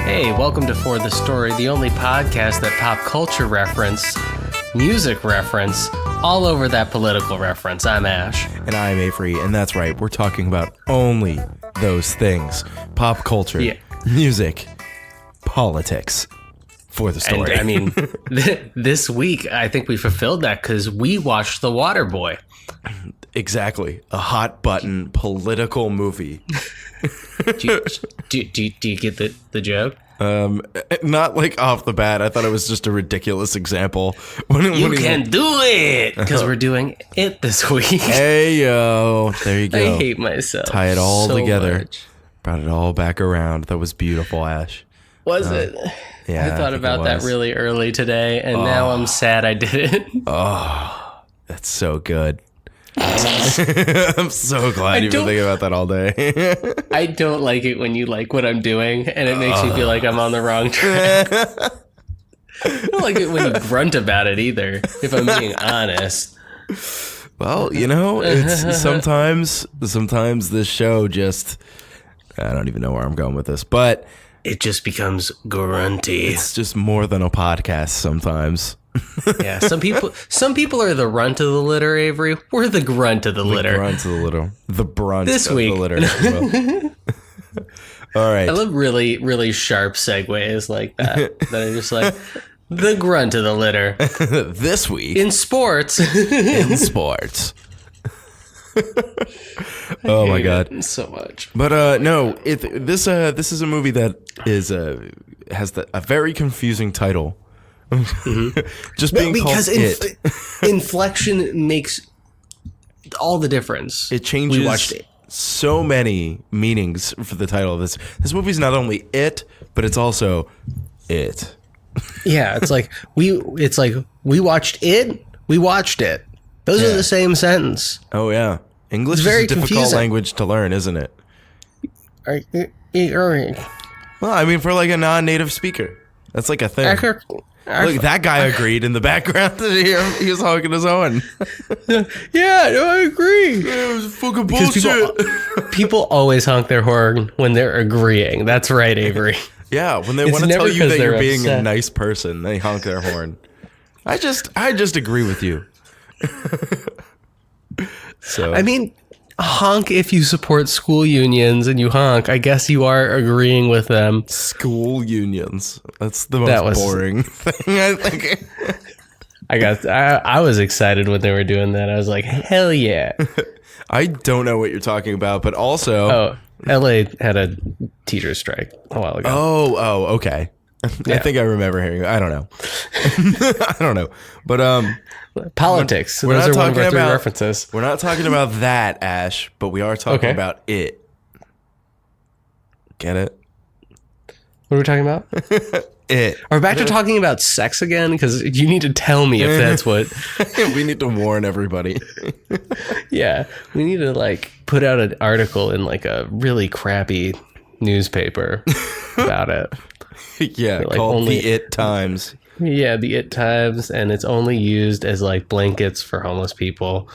Hey, welcome to For the Story, the only podcast that pop culture reference, music reference, all over that political reference. I'm Ash. And I'm Avery, and that's right, we're talking about only those things. Pop culture, music, politics. For the Story. And I mean, this week, I think we fulfilled that because we watched The Waterboy. Exactly. A hot button political movie. Do you get the joke? Not like off the bat. I thought it was just a ridiculous example. You can do it! Because we're doing it this week. Hey, yo. There you go. I hate myself. Tie it all together. Much. Brought it all back around. That was beautiful, Ash. Was it? Yeah, I thought about that really early today, and now I'm sad I did it. Oh, that's so good. I'm so glad you've been thinking about that all day. I don't like it when you like what I'm doing, and it makes me feel like I'm on the wrong track. I don't like it when you grunt about it either, if I'm being honest. Well, you know, it's sometimes this show just, I don't even know where I'm going with this, but it just becomes grunty. It's just more than a podcast sometimes. Yeah, some people are the runt of the litter, Avery. We're the grunt of the litter. The grunt of the litter. The brunt this of week. the litter. All right. I love really, really sharp segues like that. That are just like, the grunt of the litter. This week. In sports. In sports. Oh my god, so much. But no, this is a movie that is has a very confusing title. Mm-hmm. Just being because called It. Inflection makes all the difference. It changes we watched it. So many meanings for the title of this. This movie's not only It, but it's also It. Yeah, it's like we watched it. We watched it. Those are the same sentence. Oh yeah. English is a difficult language to learn, isn't it? Well, I mean, for like a non-native speaker, that's like a thing. Look, that guy agreed in the background. He was honking his horn. Yeah, no, I agree. Yeah, it was fucking bullshit. People always honk their horn when they're agreeing. That's right, Avery. Yeah, when they want to tell you that you're being a nice person, they honk their horn. I just agree with you. So I mean, honk if you support school unions and you honk. I guess you are agreeing with them. School unions. That's the most boring thing, I think. I was excited when they were doing that. I was like, hell yeah. I don't know what you're talking about, but also LA had a teacher strike a while ago. Oh, okay. Yeah. I think I remember hearing. I don't know. I don't know. But politics. Those are one of our three references. We're not talking about that, Ash, but we are talking about it. Get it? What are we talking about? It. Are we back to talking about sex again? Because you need to tell me if that's what. We need to warn everybody. Yeah, we need to like put out an article in like a really crappy newspaper about it. Yeah, like called the It Times. Yeah, the It Times, and it's only used as like blankets for homeless people,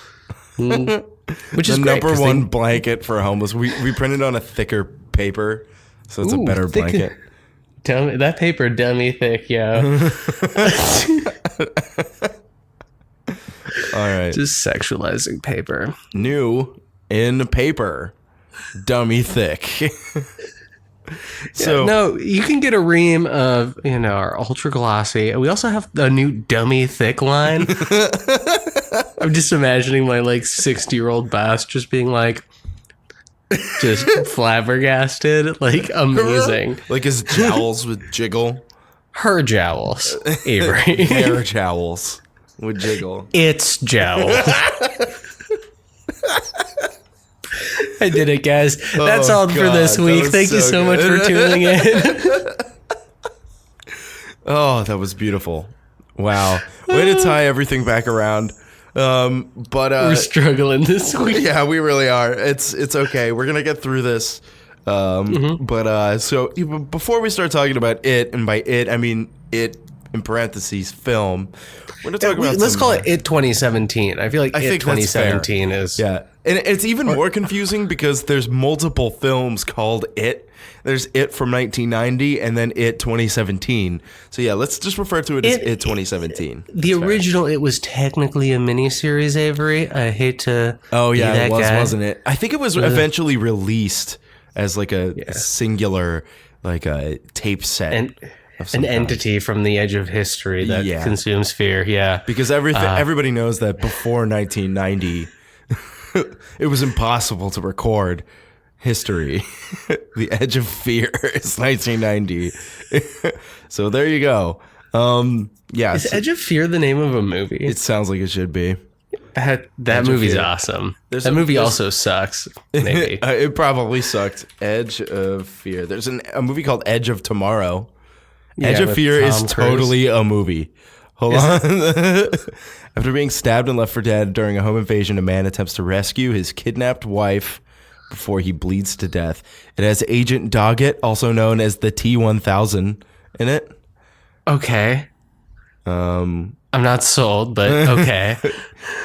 which is the great, number one blanket for homeless. We printed on a thicker paper, so it's a better blanket. Tell me that paper dummy thick, yo. All right, just sexualizing paper. New in paper, dummy thick. So no, you can get a ream of our ultra glossy. We also have a new dummy thick line. I'm just imagining my like 60-year-old boss just being like, just flabbergasted, like amazing. Like his jowls would jiggle. Her jowls, Avery. Their jowls would jiggle. It's jowls. I did it, guys. That's all for this week. Thank you so much for tuning in. Oh, that was beautiful. Wow. Way to tie everything back around. But we're struggling this week. Yeah, we really are. It's okay. We're going to get through this. But so before we start talking about it, and by it, I mean it in parentheses film. We're going to talk about let's call it It 2017. I feel like It 2017 is And it's even more confusing because there's multiple films called It. There's It from 1990 and then It 2017. So yeah, let's just refer to it as It 2017. The original It was technically a miniseries, Avery. I hate to Oh yeah, be that it was, guy. wasn't it? I think it was eventually released as like a singular like a tape set. And an entity from the edge of history that consumes fear. Yeah. Because everybody knows that before 1990 it was impossible to record history. The Edge of Fear is 1990. So there you go. Yeah. Is Edge of Fear the name of a movie? It sounds like it should be. That movie's awesome. That movie also sucks. Maybe. It probably sucked. Edge of Fear. There's a movie called Edge of Tomorrow. Edge of Fear is totally a movie. Hold on. After being stabbed and left for dead during a home invasion, a man attempts to rescue his kidnapped wife before he bleeds to death. It has Agent Doggett, also known as the T-1000, in it. Okay. I'm not sold, but okay.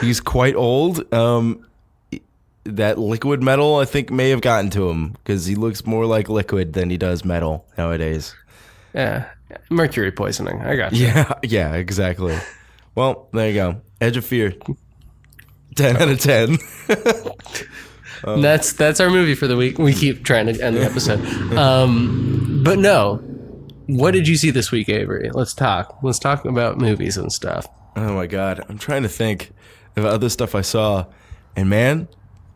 He's quite old. That liquid metal, I think, may have gotten to him because he looks more like liquid than he does metal nowadays. Yeah. Mercury poisoning. I got you. Yeah, exactly. Well, there you go. Edge of Fear. 10 out of 10. That's our movie for the week. We keep trying to end the episode. But no. What did you see this week, Avery? Let's talk. Let's talk about movies and stuff. Oh my God. I'm trying to think of other stuff I saw. And man,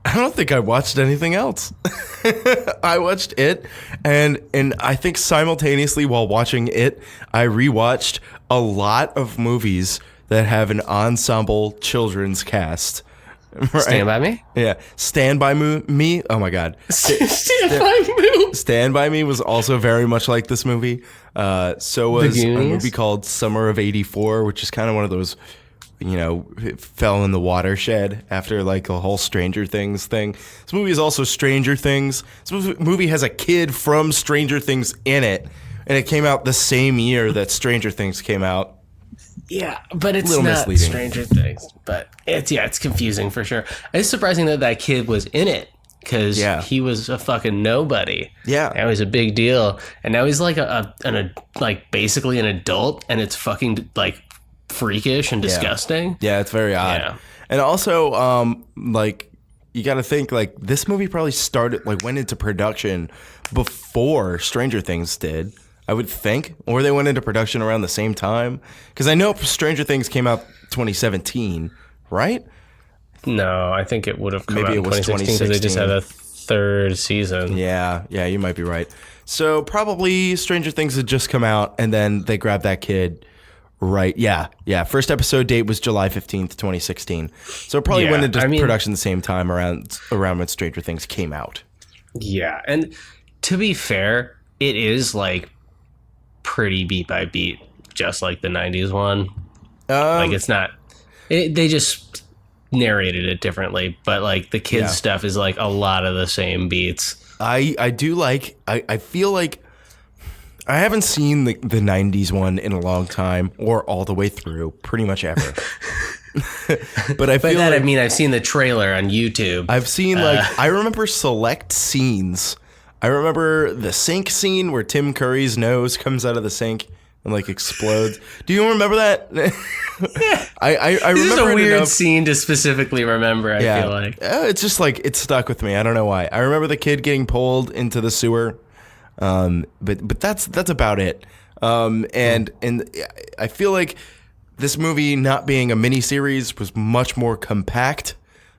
I don't think I watched anything else. I watched It, and I think simultaneously while watching It, I rewatched a lot of movies that have an ensemble children's cast. Right? Stand By Me? Yeah. Stand By Me? Oh my God. Stand By Me. Stand By Me was also very much like this movie. So was a movie called Summer of '84, which is kind of one of those, you know, it fell in the watershed after like the whole Stranger Things thing. This movie is also Stranger Things. This movie has a kid from Stranger Things in it, and it came out the same year that Stranger Things came out. Yeah, but it's not misleading. Stranger Things. But it's confusing for sure. It's surprising that kid was in it because he was a fucking nobody. Yeah, now he's a big deal, and now he's like basically an adult, and it's fucking like freakish and disgusting. Yeah, it's very odd. Yeah. And also, like, you got to think like this movie probably went into production before Stranger Things did. I would think, or they went into production around the same time, because I know Stranger Things came out 2017, right? No, I think it would have come out in 2016 because they just had a third season. Yeah, you might be right. So probably Stranger Things had just come out, and then they grabbed that kid. Right. Yeah. First episode date was July 15th, 2016. So it probably went into production the same time around when Stranger Things came out. Yeah, and to be fair, it is like pretty beat by beat, just like the 90s one. Like it's not. They just narrated it differently, but like the kids stuff is like a lot of the same beats. I do like. I feel like I haven't seen the 90s one in a long time, or all the way through, pretty much ever. But I feel I mean, I've seen the trailer on YouTube. I've seen I remember select scenes. I remember the sink scene where Tim Curry's nose comes out of the sink and like explodes. Do you remember that? Yeah. I remember. This is a weird scene to specifically remember. I feel like it's just like it stuck with me. I don't know why. I remember the kid getting pulled into the sewer. But that's about it. And I feel like this movie not being a miniseries was much more compact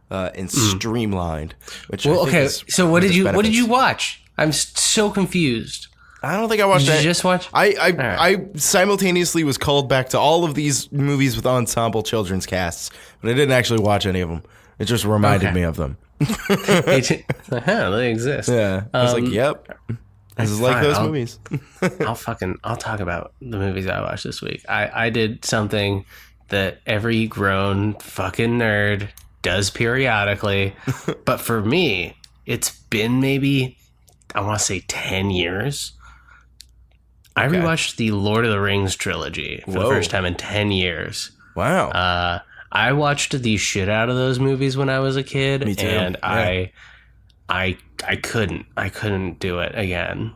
and streamlined. Which so what did you watch? I'm so confused. I don't think I watched. Did you just watch? I simultaneously was called back to all of these movies with ensemble children's casts, but I didn't actually watch any of them. It just reminded me of them. They exist. Yeah, I was like, yep. This is like those movies. I'll talk about the movies I watched this week. I did something that every grown fucking nerd does periodically, but for me, it's been maybe, I want to say 10 years. I rewatched the Lord of the Rings trilogy for the first time in 10 years. Wow. I watched the shit out of those movies when I was a kid. Me too. And Yeah. I couldn't do it again.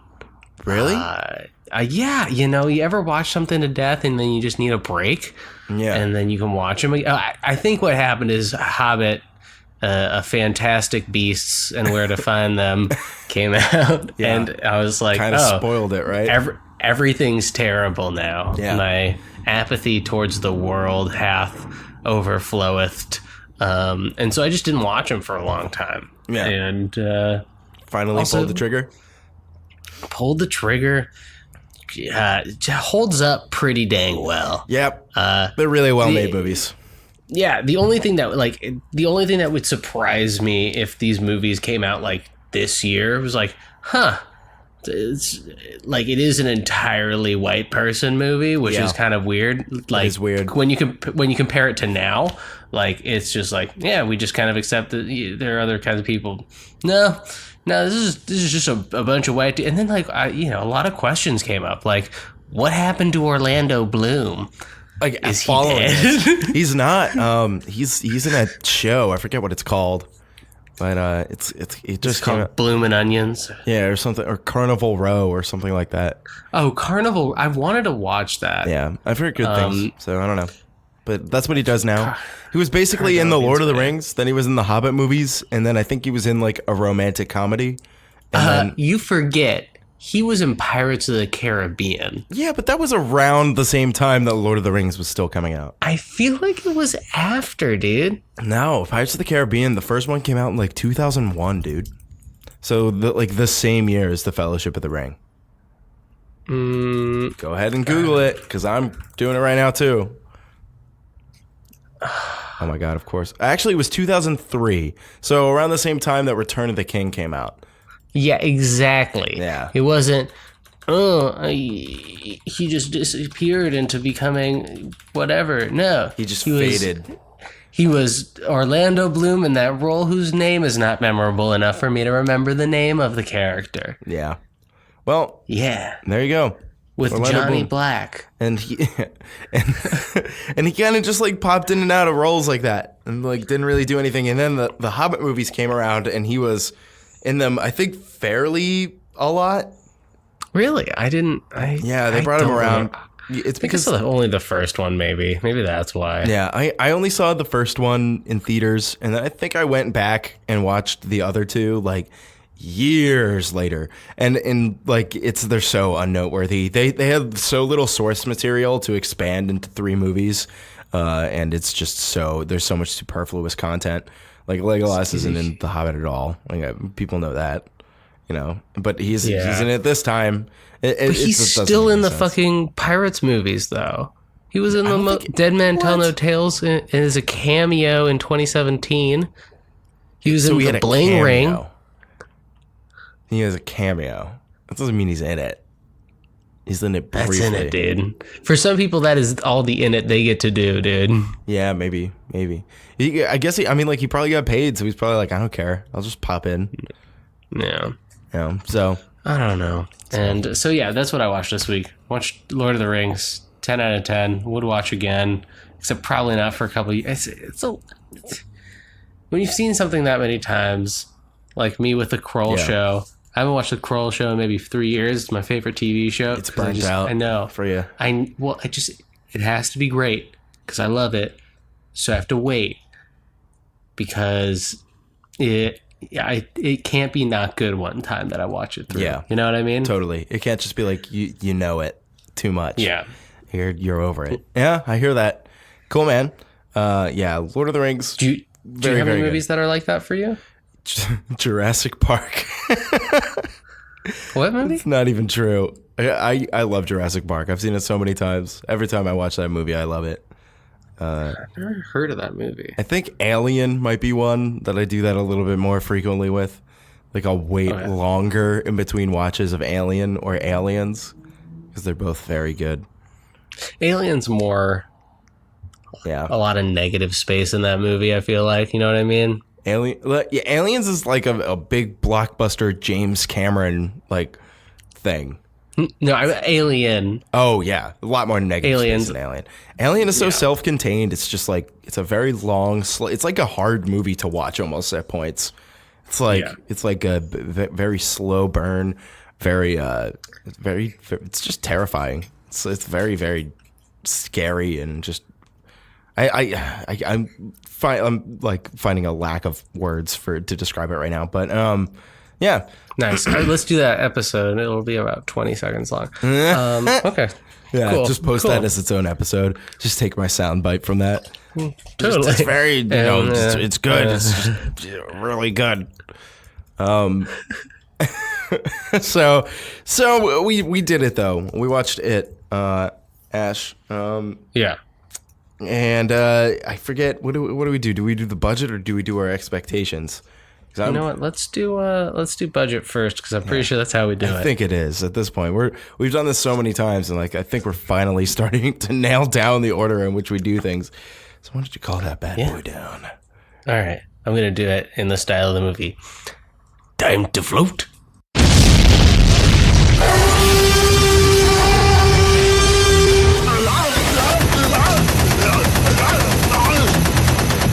Really? Yeah, you know, you ever watch something to death and then you just need a break? Yeah. And then you can watch them. I think what happened is Hobbit, a Fantastic Beasts and Where to Find Them came out. Yeah. And I was like, Kind of spoiled it, right? Everything's terrible now. Yeah. My apathy towards the world hath overfloweth. And so I just didn't watch them for a long time. Yeah. And Finally also- pulled the trigger. pulled the trigger. Holds up pretty dang well. Yep. They're really well made the- movies. Yeah, the only thing that would surprise me if these movies came out like this year was like, it's like it is an entirely white person movie, which Yeah. is kind of weird. Like is weird. when you compare it to now, like it's just like, yeah, we just kind of accept that there are other kinds of people. No, this is just a bunch of white, and then like a lot of questions came up, like what happened to Orlando Bloom? Like, Is he following dead? this. He's not. He's in a show. I forget what it's called, but it just It's came called out. Bloomin' Onions. Yeah, or something, or Carnival Row, or something like that. Oh, Carnival! I wanted to watch that. Yeah, I've heard good things, so I don't know. But that's what he does now. He was basically in the Carnival Lord of the Onions, Rings. Then he was in the Hobbit movies, and then I think he was in like a romantic comedy. And then, You forget he was in Pirates of the Caribbean. yeah, but that was around the same time that Lord of the Rings was still coming out. I feel like it was after, dude. No, Pirates of the Caribbean, the first one came out in like 2001, dude. So the same year as the Fellowship of the Ring. Go ahead and Google it, because I'm doing it right now too. Oh my god, of course. Actually, it was 2003. So around the same time that Return of the King came out. Yeah, exactly. Yeah. It wasn't. He just disappeared into becoming whatever. No, He just was- faded. He was Orlando Bloom in that role whose name is not memorable enough for me to remember the name of the character. Yeah. Well, Yeah, there you go. with Orlando Johnny Bloom. Black. And he and he kind of just like popped in and out of roles like that, and like didn't really do anything. And then the Hobbit movies came around, and he was in them, I think, fairly a lot. Really? I didn't. Yeah, they brought him around. It's Because because only the first one, maybe. Maybe that's why. yeah, I only saw the first one in theaters, and then I think I went back and watched the other two like years later, and like they're so unnoteworthy. They have so little source material to expand into 3 movies, and it's just there's so much superfluous content. Like Legolas isn't in The Hobbit at all. Like people know that, but he's in it this time. But he's still in the fucking Pirates movies, though. He was in the Dead Man Tell No Tales as a cameo in 2017. He was in the Bling Ring. He has a cameo. That doesn't mean he's in it. He's in it briefly. That's in it, dude. For some people, that is all the in it they get to do, dude. Yeah, maybe. I guess he probably got paid, so he's probably like, I don't care. I'll just pop in. Yeah. So I don't know. And so, yeah, that's what I watched this week. Watched Lord of the Rings, 10 out of 10. Would watch again, except probably not for a couple of years. When you've seen something that many times, like me with the Kroll show, I haven't watched the Kroll show in maybe 3 years. It's my favorite TV show. It's burnt out. I know. For you. It has to be great because I love it. So I have to wait because it can't be not good one time that I watch it through. Yeah. You know what I mean? Totally. It can't just be like you know it too much. Yeah. You're over it. Yeah, I hear that. Cool, man. Yeah, Lord of the Rings. Do you have any movies that are like that for you? Jurassic Park. What movie? It's not even true. I love Jurassic Park. I've seen it so many times. Every time I watch that movie, I love it. I've never heard of that movie. I think Alien might be one that I do that a little bit more frequently with. Like I'll wait longer in between watches of Alien or Aliens because they're both very good. Alien's more a lot of negative space in that movie, I feel like. You know what I mean? Aliens is like a big blockbuster James Cameron like thing. No, Alien. Oh yeah, a lot more negative space than Alien. Alien is so self-contained. It's just like it's a very long. It's like a hard movie to watch almost at points. It's like a very slow burn. Very. It's just terrifying. It's very very scary and just. I'm like finding a lack of words to describe it right now, but yeah. Nice. Let's do that episode. It'll be about 20 seconds long. Okay. Yeah, cool. Just post that as its own episode. Just take my sound bite from that. Totally. It's very, it's good. It's just really good. So we did it though. We watched it, Ash. Yeah. And I forget what do we do? Do we do the budget or do we do our expectations? You know what? Let's do budget first because I'm pretty sure that's how we do it. I think it is at this point. We've done this so many times, and like I think we're finally starting to nail down the order in which we do things. So why don't you call that bad boy down? All right, I'm gonna do it in the style of the movie. Time to float.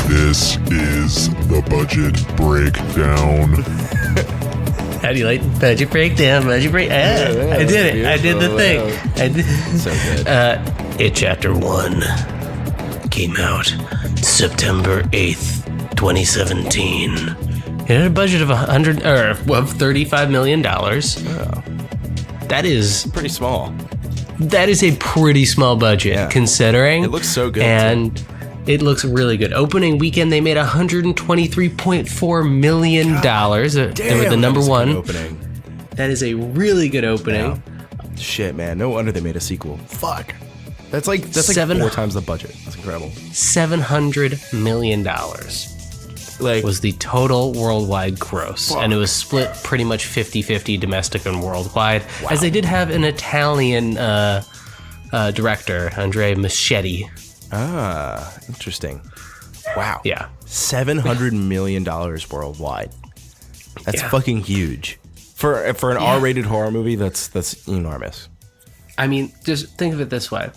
This is the budget breakdown. How do you like budget breakdown? Budget break. I did it. I did the thing. I did. So good. It Chapter 1 came out September 8th, 2017. It had a budget of $35 million. Oh. That is Pretty small. That is a pretty small budget considering. It looks so good. And it looks really good. Opening weekend, they made $123.4 million. They were the number one. Opening. That is a really good opening. Yeah. Shit, man. No wonder they made a sequel. Fuck. That's like 4 times the budget. That's incredible. $700 million was the total worldwide gross. Fuck. And it was split pretty much 50-50 domestic and worldwide. Wow. As they did have an Italian director, Andrea Muschietti. Ah, interesting. Wow. Yeah. $700 million worldwide. That's fucking huge. For an R-rated horror movie, that's enormous. I mean, just think of it this way.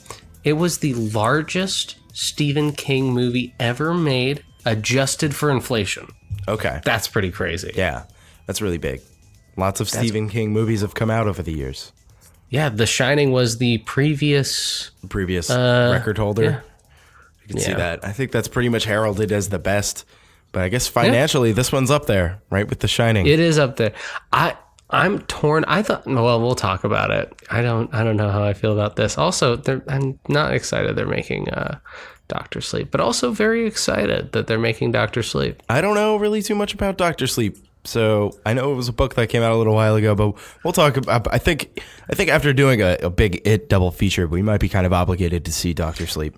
It was the largest Stephen King movie ever made, adjusted for inflation. Okay. That's pretty crazy. Yeah. That's really big. Lots of Stephen King movies have come out over the years. Yeah, The Shining was the previous record holder. Yeah. You can see that. I think that's pretty much heralded as the best. But I guess financially, this one's up there, right, with The Shining. It is up there. I'm torn. I thought, well, we'll talk about it. I don't know how I feel about this. Also, I'm not excited they're making Dr. Sleep, but also very excited that they're making Dr. Sleep. I don't know really too much about Dr. Sleep. So I know it was a book that came out a little while ago, but we'll talk about. I think after doing a big It double feature, we might be kind of obligated to see Dr. Sleep.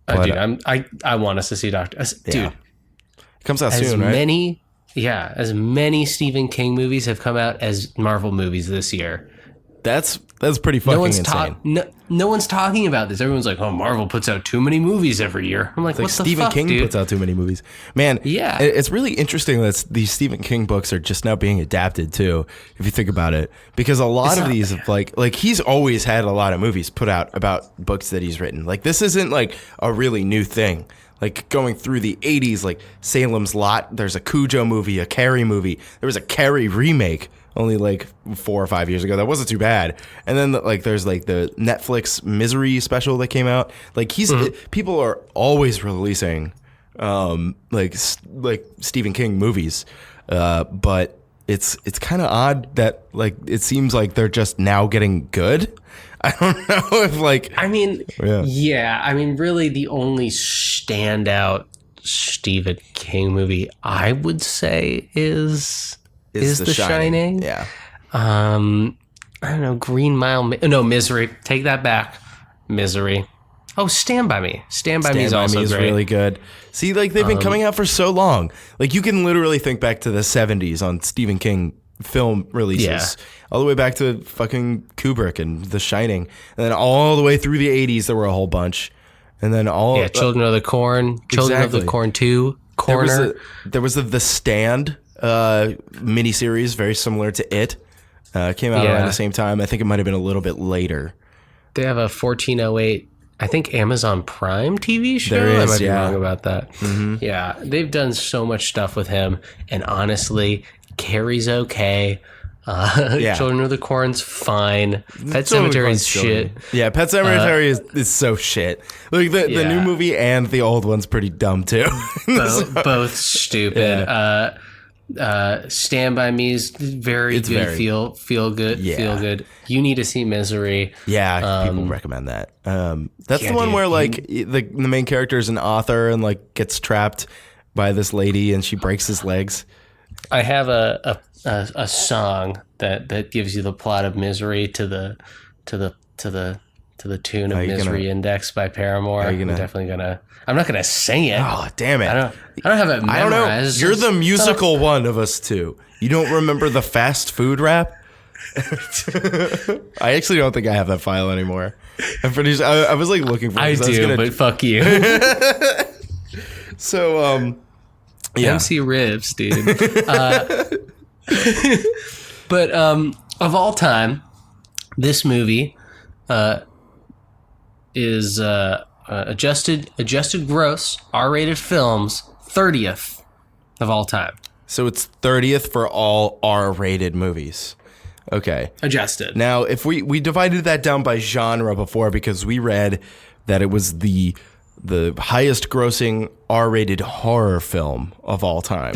But, dude, I want us to see Dude, it comes out soon, right? As many Stephen King movies have come out as Marvel movies this year. That's pretty fucking insane. No one's talking about this. Everyone's like, "Oh, Marvel puts out too many movies every year." I'm like, "What the Stephen fuck, King dude? puts out too many movies, man." Yeah, it's really interesting that these Stephen King books are just now being adapted too. If you think about it, because a lot of these, like he's always had a lot of movies put out about books that he's written. Like this isn't like a really new thing. Like going through the 80s, like Salem's Lot. There's a Cujo movie, a Carrie movie. There was a Carrie remake only like 4 or 5 years ago. That wasn't too bad. And then like there's like the Netflix Misery special that came out. Like people are always releasing like Stephen King movies, but it's kind of odd that like it seems like they're just now getting good. I don't know if like I mean really the only standout Stephen King movie I would say is The Shining. Yeah. I don't know, Green Mile. No, Misery. Take that back. Misery. Oh, Stand By Me. Stand By Me is also great. Really good. See, like they've been coming out for so long. Like you can literally think back to the 70s on Stephen King film releases, all the way back to fucking Kubrick and The Shining, and then all the way through the 80s there were a whole bunch, and then Children of the Corn, Children of the Corn 2, Corner. There was the Stand miniseries, very similar to It, Came out around the same time. I think it might have been a little bit later. They have a 1408, I think, Amazon Prime TV show. There is, I might be wrong about that. Mm-hmm. Yeah, they've done so much stuff with him. And honestly, Carrie's okay. Children of the Corn's fine. Pet Sematary shit. Yeah, Pet Sematary is so shit. Like the new movie and the old one's pretty dumb too. Both stupid. Stand by Me is very good. Feel good. You Need to See Misery. Yeah, people recommend that. That's the one where like the main character is an author and like gets trapped by this lady and she breaks his legs. I have a song that gives you the plot of Misery to the tune of Misery Index by Paramore. I'm not gonna sing it. Oh, damn it! I don't have it memorized. I don't know. You're the musical one of us two. You don't remember the fast food rap? I actually don't think I have that file anymore. I'm pretty sure I was like looking for it. I do, but fuck you. So, MC Ribs, dude. But of all time, this movie is adjusted gross R-rated films 30th of all time. So it's 30th for all R-rated movies. Okay. Adjusted. Now, if we divided that down by genre before because we read that it was the highest grossing R-rated horror film of all time.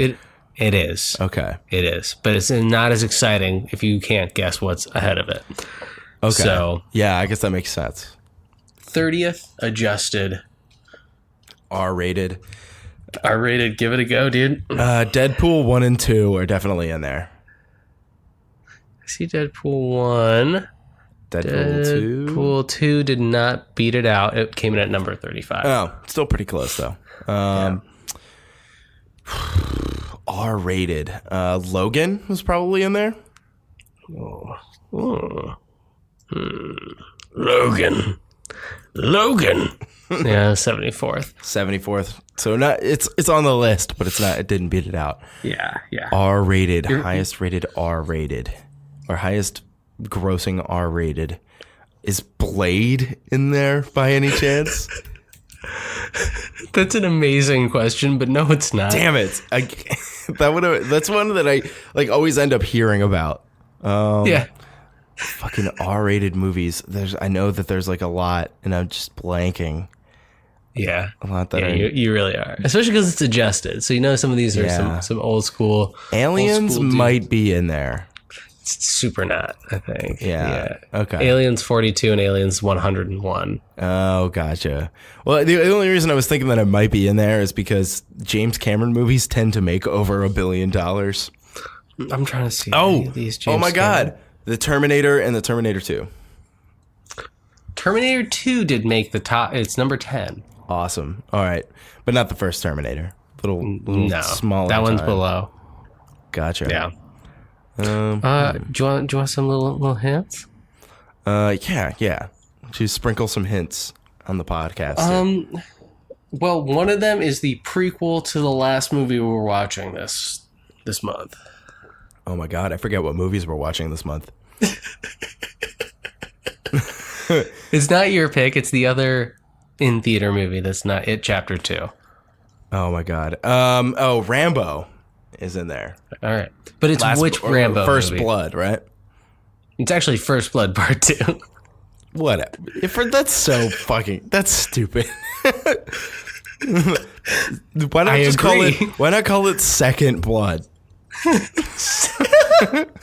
It is. Okay. It is. But it's not as exciting if you can't guess what's ahead of it. Okay. So, yeah, I guess that makes sense. 30th adjusted. R-rated. R-rated. Give it a go, dude. Deadpool 1 and 2 are definitely in there. I see Deadpool 1. Deadpool 2 did not beat it out. It came in at number 35. Oh, still pretty close, though. R-rated. Logan was probably in there. Logan. Yeah, 74th. 74th. So it's on the list, but it's not. It didn't beat it out. Yeah. R-rated, highest rated R-rated, or highest grossing R-rated. Is Blade in there by any chance? That's an amazing question, but no, it's not. Damn it! That's one that I like always end up hearing about. Yeah. Fucking R-rated movies. I know that there's like a lot, and I'm just blanking. Yeah, a lot that you really are, especially because it's adjusted. So some of these are some old school. Aliens might be in there. It's super not, I think. Yeah. Okay. Aliens 42 and Aliens 101. Oh, gotcha. Well, the only reason I was thinking that it might be in there is because James Cameron movies tend to make over $1 billion. I'm trying to see. These James oh my Cameron. God. The Terminator and the Terminator 2. Terminator 2 did make the top. It's number 10. Awesome. All right. But not the first Terminator. Little smaller. That one's below. Gotcha. Yeah. Do you want some little hints? Yeah. To sprinkle some hints on the podcast. Well, one of them is the prequel to the last movie we were watching this month. Oh my God, I forget what movies we're watching this month. It's not your pick. It's the other in theater movie. That's not it. Chapter 2. Oh my God. Rambo is in there. All right, but it's which Rambo? First movie? Blood, right? It's actually First Blood Part 2. What? That's so fucking. That's stupid. Why not call it Second Blood?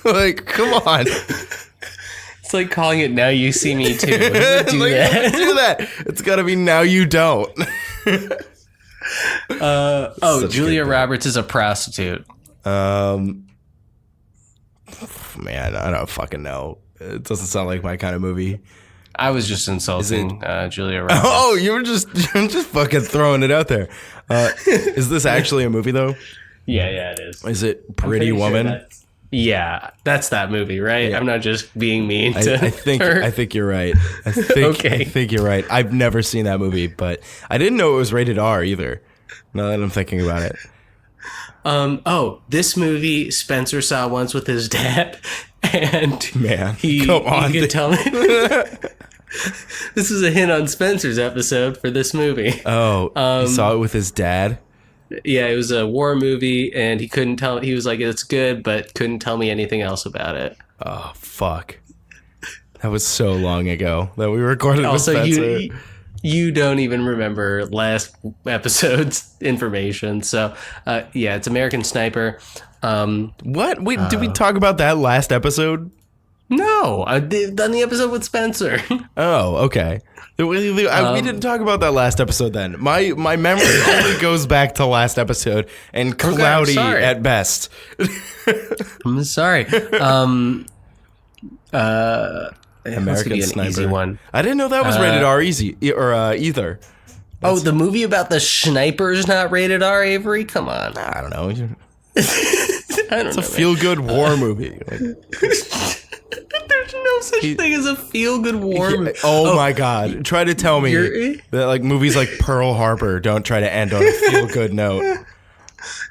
Like, come on. It's like calling it Now You See Me Too. Do that. It's gotta be Now You Don't. Julia Roberts is a prostitute. Man, I don't fucking know. It doesn't sound like my kind of movie. I was just insulting Julia Roberts. Oh, you're just fucking throwing it out there. Is this actually a movie though? Yeah, it is. Is it Pretty Woman? Sure that's that movie, right? Yeah. I'm not just being mean to I think you're right. I think you're right. I've never seen that movie, but I didn't know it was rated R either. Now that I'm thinking about it. This movie Spencer saw once with his dad, And Man, he could tell me. This is a hint on Spencer's episode for this movie. Oh, he saw it with his dad? Yeah, it was a war movie, and he couldn't tell. He was like, "It's good," but couldn't tell me anything else about it. Oh, fuck. That was so long ago that we recorded Also, with Spencer. you don't even remember last episode's information. So, yeah, it's American Sniper. What? Wait, did we talk about that last episode? No, I done the episode with Spencer. Oh, okay. We didn't talk about that last episode then. My memory only goes back to last episode and cloudy at best. I'm sorry. American Sniper. Easy one. I didn't know that was rated R either. Oh, the movie about the Schniper's not rated R, Avery? Come on. I don't know. It's a feel-good war movie. There's no such thing as a feel-good war movie. Oh my God. Try to tell me that like movies like Pearl Harbor don't try to end on a feel-good note.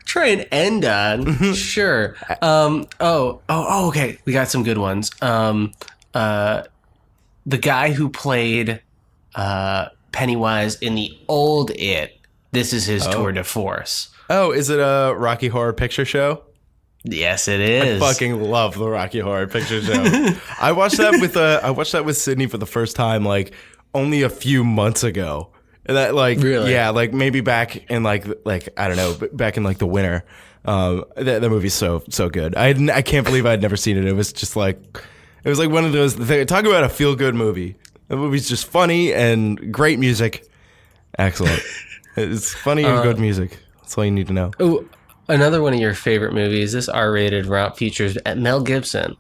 Try and end on? Sure. Okay. We got some good ones. The guy who played Pennywise in the old It, this is his tour de force. Oh, is it a Rocky Horror Picture Show? Yes, it is. I fucking love the Rocky Horror Picture Show. I watched that with Sydney for the first time like only a few months ago. And that like really? Yeah, like maybe back in like I don't know, back in like the winter. That movie's so good. I can't believe I'd never seen it. It was just like it was like one of those talk about a feel good movie. The movie's just funny and great music. Excellent. It's funny and good music. That's all you need to know. Oh, another one of your favorite movies. This R-rated romp features Mel Gibson.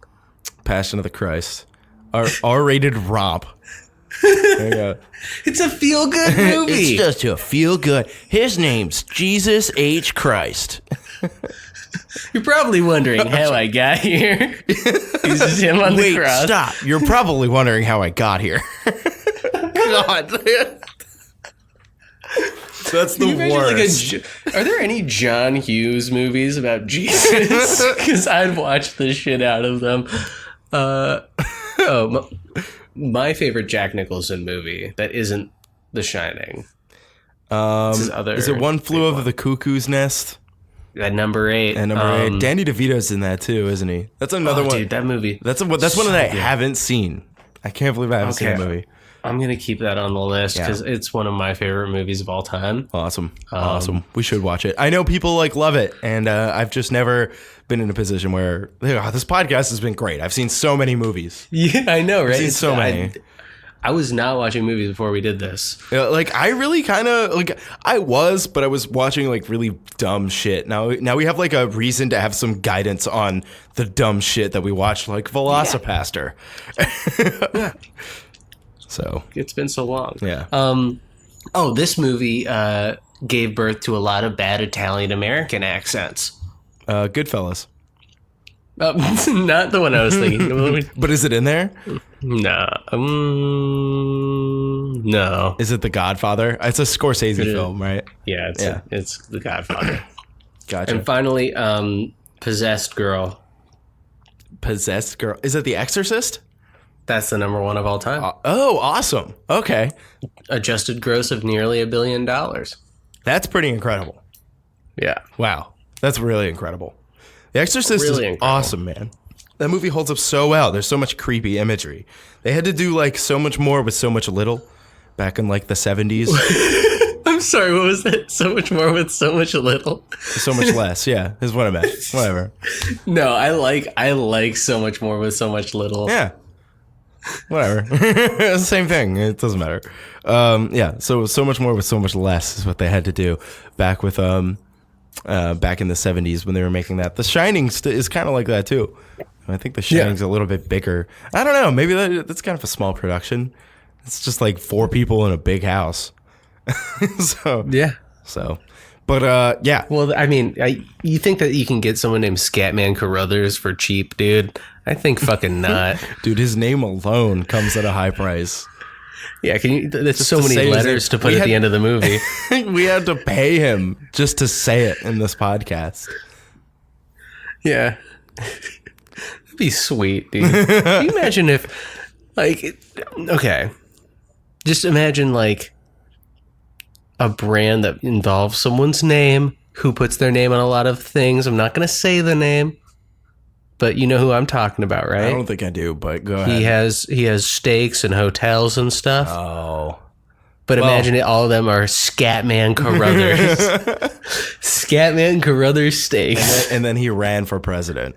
Passion of the Christ. R-rated romp. There you go. It's a feel-good movie. It's just a feel-good. His name's Jesus H. Christ. You're probably wondering how I got here. He's just him on the cross. Wait, stop. You're probably wondering how I got here. God. That's the worst. Are there any John Hughes movies about Jesus? Because I'd watch the shit out of them. My favorite Jack Nicholson movie that isn't The Shining. Is it One Flew Over the Cuckoo's Nest? At number 8. And number 8. Danny DeVito's in that too, isn't he? That's another one. Dude, that movie. That's one that I haven't seen. I can't believe I haven't seen the movie. I'm going to keep that on the list because it's one of my favorite movies of all time. Awesome. We should watch it. I know people love it, and I've just never been in a position where this podcast has been great. I've seen so many movies. Yeah, I know, right? I've seen so many. I was not watching movies before we did this. I really kind of I was watching really dumb shit. Now we have a reason to have some guidance on the dumb shit that we watch, like Velocipaster. Yeah. So it's been so long. Yeah. This movie gave birth to a lot of bad Italian American accents. Goodfellas. Not the one I was thinking. But is it in there? No. No. Is it The Godfather? It's a Scorsese film, right? Yeah, it's The Godfather. Gotcha. And finally, Possessed Girl. Possessed Girl. Is it The Exorcist? That's the number 1 of all time. Oh, awesome. Okay. Adjusted gross of nearly $1 billion. That's pretty incredible. Yeah. Wow. That's really incredible. The Exorcist is awesome, man. That movie holds up so well. There's so much creepy imagery. They had to do so much more with so much little back in the 70s. I'm sorry, what was that? So much more with so much little? So much less, yeah, is what I meant. Whatever. No, I like so much more with so much little. Yeah. Whatever. It's the same thing. It doesn't matter. Yeah, so much more with so much less is what they had to do back with back in the 70s when they were making that. The Shining is kind of like that too. I think The Shining's a little bit bigger. I don't know. Maybe that's kind of a small production. It's just 4 people in a big house. But yeah. Well, I mean, you think that you can get someone named Scatman Carruthers for cheap, dude? I think fucking not. Dude, his name alone comes at a high price. Yeah, there's so many letters to put at the end of the movie. We had to pay him just to say it in this podcast. Yeah. That'd be sweet, dude. Can you imagine if, like, okay, just imagine like a brand that involves someone's name who puts their name on a lot of things. I'm not going to say the name, but you know who I'm talking about, right? I don't think I do, but go ahead. He has steaks and hotels and stuff. Oh. But imagine it, all of them are Scatman Carruthers. Scatman Carruthers steaks. And then he ran for president.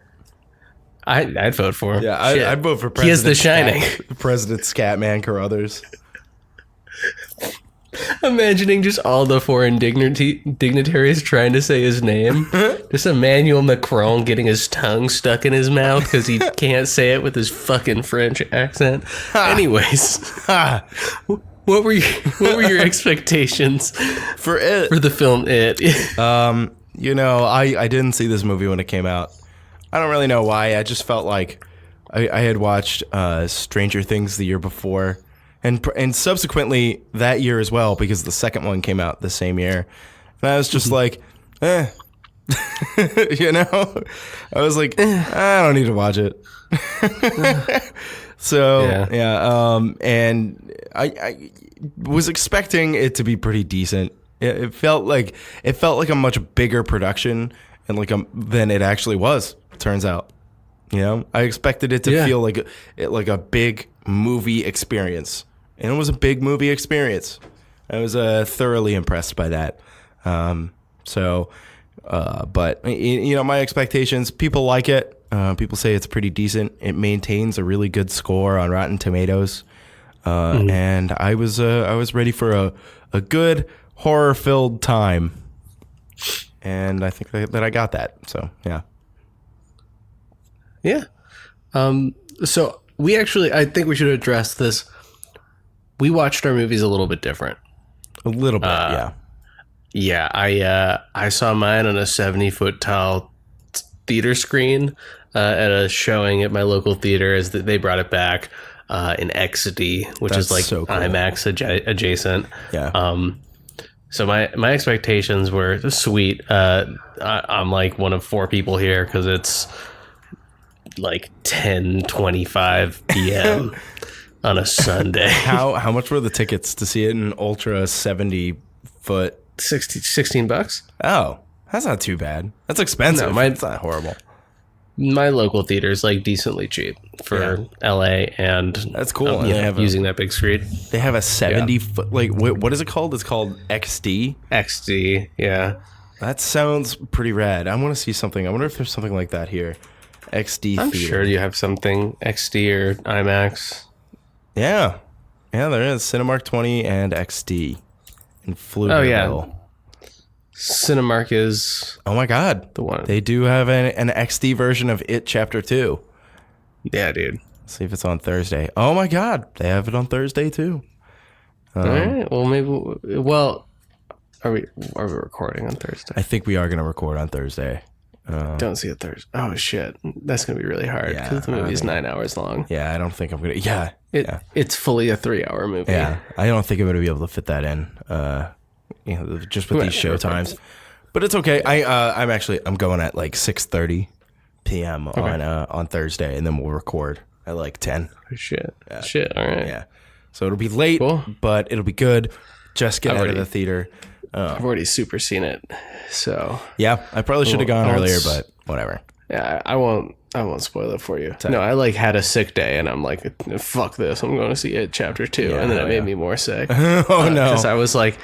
I'd vote for him. Yeah, I'd vote for president. He has The Shining. President Scatman Carruthers. Imagining just all the foreign dignitaries trying to say his name. Just Emmanuel Macron getting his tongue stuck in his mouth because he can't say it with his fucking French accent. Anyways, what were your expectations for the film It? You know, I didn't see this movie when it came out. I don't really know why. I just felt like I had watched Stranger Things the year before. And subsequently that year as well, because the second one came out the same year. And I was just like, you know? I was like, I don't need to watch it. So, and I was expecting it to be pretty decent. It felt like a much bigger production and than it actually was, turns out. You know? I expected it to feel like a big movie experience. And it was a big movie experience. I was thoroughly impressed by that. But you know, my expectations, people like it. People say it's pretty decent. It maintains a really good score on Rotten Tomatoes. And I was ready for a good horror-filled time. And I think that I got that. So, yeah. Yeah. So I think we should address this. We watched our movies a little bit different. A little bit, yeah. Yeah, I saw mine on a 70-foot tall theater screen at a showing at my local theater as they brought it back in XD, which is like so cool. IMAX adjacent. Yeah. So my expectations were sweet. I'm like one of 4 people here because it's like 10:25 p.m. on a Sunday. How much were the tickets to see it in Ultra 70-foot? $16. Oh, that's not too bad. That's expensive. No, it's not horrible. My local theater is like decently cheap for LA, and that's cool. And they have using that big screen. They have a 70-foot. Like, what is it called? It's called XD. XD, yeah. That sounds pretty rad. I want to see something. I wonder if there's something like that here. XD. I'm theater. sure you have something XD or IMAX. Yeah, there is Cinemark 20 and XD in Pflugerville. Oh yeah, Cinemark is. Oh my God, the one. They do have an XD version of It Chapter 2. Yeah, dude. Let's see if it's on Thursday. Oh my God, they have it on Thursday too. All right. Well, maybe. Well, are we recording on Thursday? I think we are going to record on Thursday. Don't see it Thursday. Oh shit, that's gonna be really hard because the movie is 9 hours long. Yeah, I don't think I'm gonna. It's fully a 3-hour movie. Yeah, I don't think I'm gonna be able to fit that in. Just with these show times, but it's okay. I'm going at like 6:30 p.m. on Thursday, and then we'll record at like 10. Shit. All right. Yeah. So it'll be late, but it'll be good. Just get out of the theater. I've already super seen it, so yeah, I probably should have gone earlier, but whatever. Yeah, I won't spoil it for you. No, I like had a sick day, and I'm like, fuck this, I'm going to see It Chapter 2, and then it made me more sick. Oh no, because I was like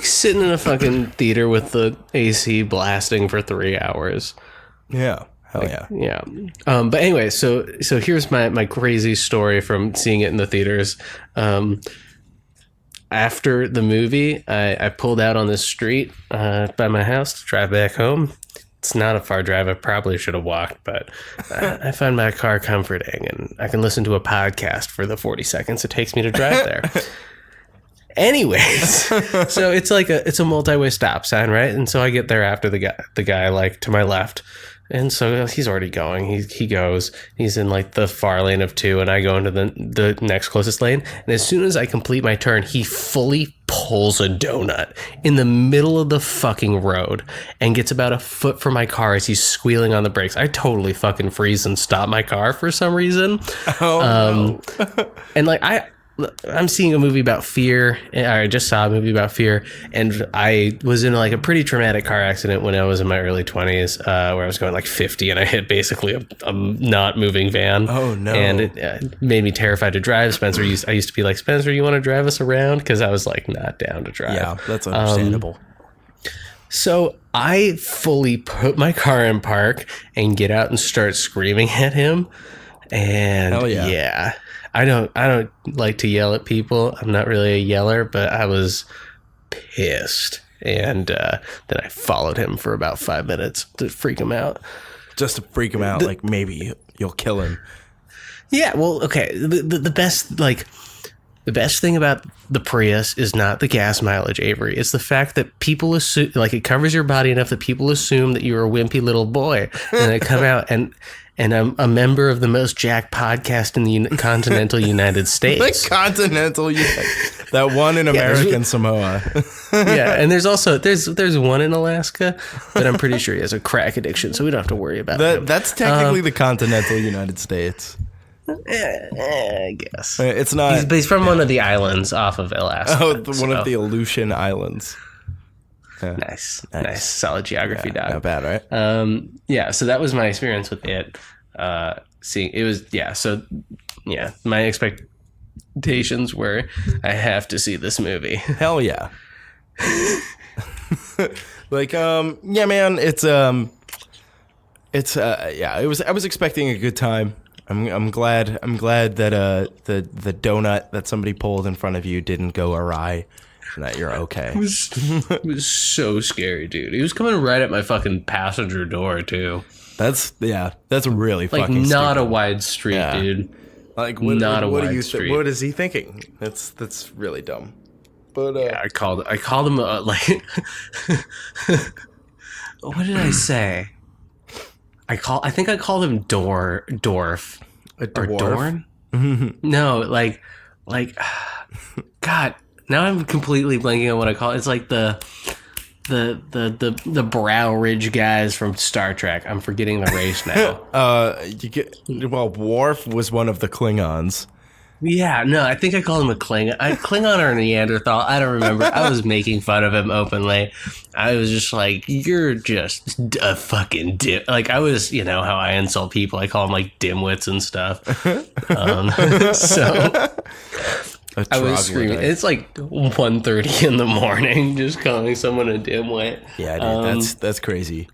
sitting in a fucking theater with the AC blasting for 3 hours. Yeah. Hell yeah. Yeah. But anyway, so here's my crazy story from seeing it in the theaters. After the movie, I pulled out on the street by my house to drive back home. It's not a far drive. I probably should have walked, but I find my car comforting, and I can listen to a podcast for the 40 seconds it takes me to drive there. Anyways, so it's a multi-way stop sign, right? And so I get there after the guy like to my left. And so he's already going. He goes. He's in like the far lane of 2, and I go into the next closest lane. And as soon as I complete my turn, he fully pulls a donut in the middle of the fucking road and gets about a foot from my car as he's squealing on the brakes. I totally fucking freeze and stop my car for some reason. No. And like I'm seeing a movie about fear. I just saw a movie about fear, and I was in like a pretty traumatic car accident when I was in my early 20s, where I was going like 50, and I hit basically a not moving van. Oh no! And it made me terrified to drive. I used to be like, Spencer, you want to drive us around? Because I was like not down to drive. Yeah, that's understandable. So I fully put my car in park and get out and start screaming at him. And hell yeah. Yeah. I don't like to yell at people. I'm not really a yeller, but I was pissed. And then I followed him for about 5 minutes to freak him out. Just to freak him out, like maybe you'll kill him. Yeah, well, okay. The best thing about the Prius is not the gas mileage, Avery. It's the fact that people assume, like, it covers your body enough that people assume that you're a wimpy little boy, and they come out and I'm a member of the most jacked podcast in the continental United States. The continental, that one in American Samoa. Yeah, and there's one in Alaska, but I'm pretty sure he has a crack addiction, so we don't have to worry about him. That's technically the continental United States. I guess It's not. He's from one of the islands off of Alaska. One of the Aleutian Islands. Yeah. Nice. Solid geography, dog. Not bad, right? Yeah. So that was my experience with it. Seeing it was, yeah. So, yeah, my expectations were, I have to see this movie. Hell yeah. Like, yeah, man. Yeah. I was expecting a good time. I'm glad that the donut that somebody pulled in front of you didn't go awry. And that you're okay. It was so scary, dude. He was coming right at my fucking passenger door too. That's really like fucking not stupid. A wide street, yeah. Dude. Like what street. What is he thinking? That's really dumb. But yeah, I called him like what did I say? I think I called him Dorf. A dwarf? Or Dorn? No, like God. Now I'm completely blanking on what I call it. It's like the Brow Ridge guys from Star Trek. I'm forgetting the race now. Worf was one of the Klingons. Yeah, no, I think I called him a Klingon or a Neanderthal. I don't remember. I was making fun of him openly. I was just like, you're just a fucking like, I was, you know, how I insult people. I call them like dimwits and stuff. So I was screaming. It's like 1:30 in the morning, just calling someone a dimwit. Yeah, dude, that's crazy.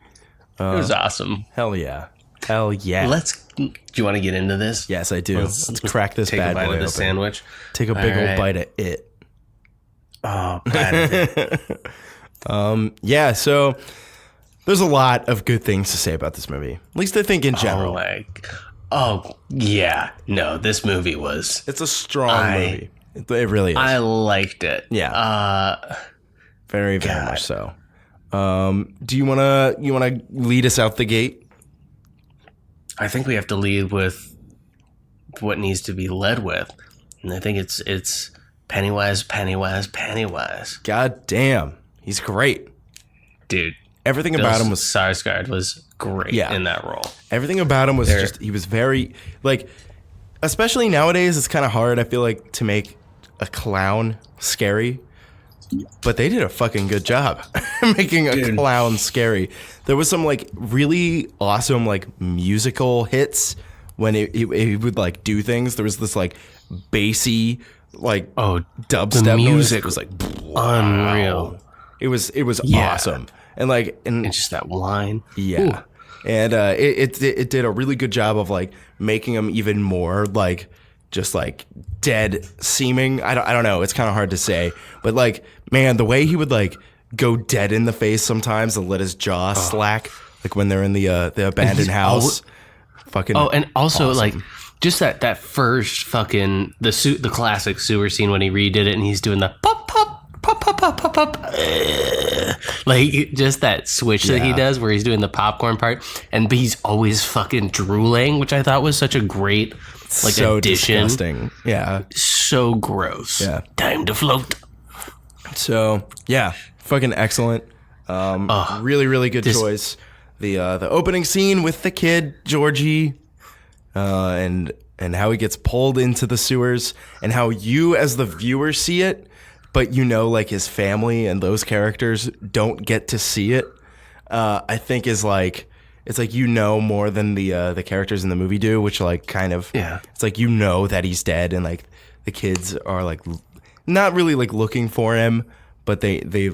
It was awesome. Hell yeah. Hell yeah. Do you want to get into this? Yes, I do. Let's crack this bad boy open. Take a bite of the sandwich. Take a big old bite of it. Oh, bad of it. Yeah, so there's a lot of good things to say about this movie. At least I think in general. Oh, yeah. No, this movie was... It's a strong movie. It really is. I liked it. Yeah. Very, very much so. Do you wanna lead us out the gate? I think we have to lead with what needs to be led with, and I think it's Pennywise. God damn, he's great, dude. Everything about him was Skarsgård was great in that role. Everything about him was he was very like, especially nowadays, it's kind of hard. I feel like to make a clown scary. But they did a fucking good job making a clown scary. There was some like really awesome like musical hits when he would like do things. There was this like bassy like dubstep the music noise. It was like unreal. It was awesome. And just that line. Yeah. Ooh. And it did a really good job of like making him even more like just like dead seeming. I don't know. It's kind of hard to say, but like, man, the way he would like go dead in the face sometimes and let his jaw slack, like when they're in the abandoned house. Fucking. Oh, and also awesome. Like just that first fucking the classic sewer scene when he redid it and he's doing the pop pop pop pop pop pop pop. Like just that switch that he does where he's doing the popcorn part and he's always fucking drooling, which I thought was such a great like so addition. Disgusting. Yeah. So gross. Yeah. Time to float. So yeah, fucking excellent. Really, really good choice. The opening scene with the kid Georgie, and how he gets pulled into the sewers, and how you as the viewer see it, but like his family and those characters don't get to see it. I think is like, it's like more than the characters in the movie do, which like kind of it's like that he's dead, and like the kids are like not really like looking for him, but they the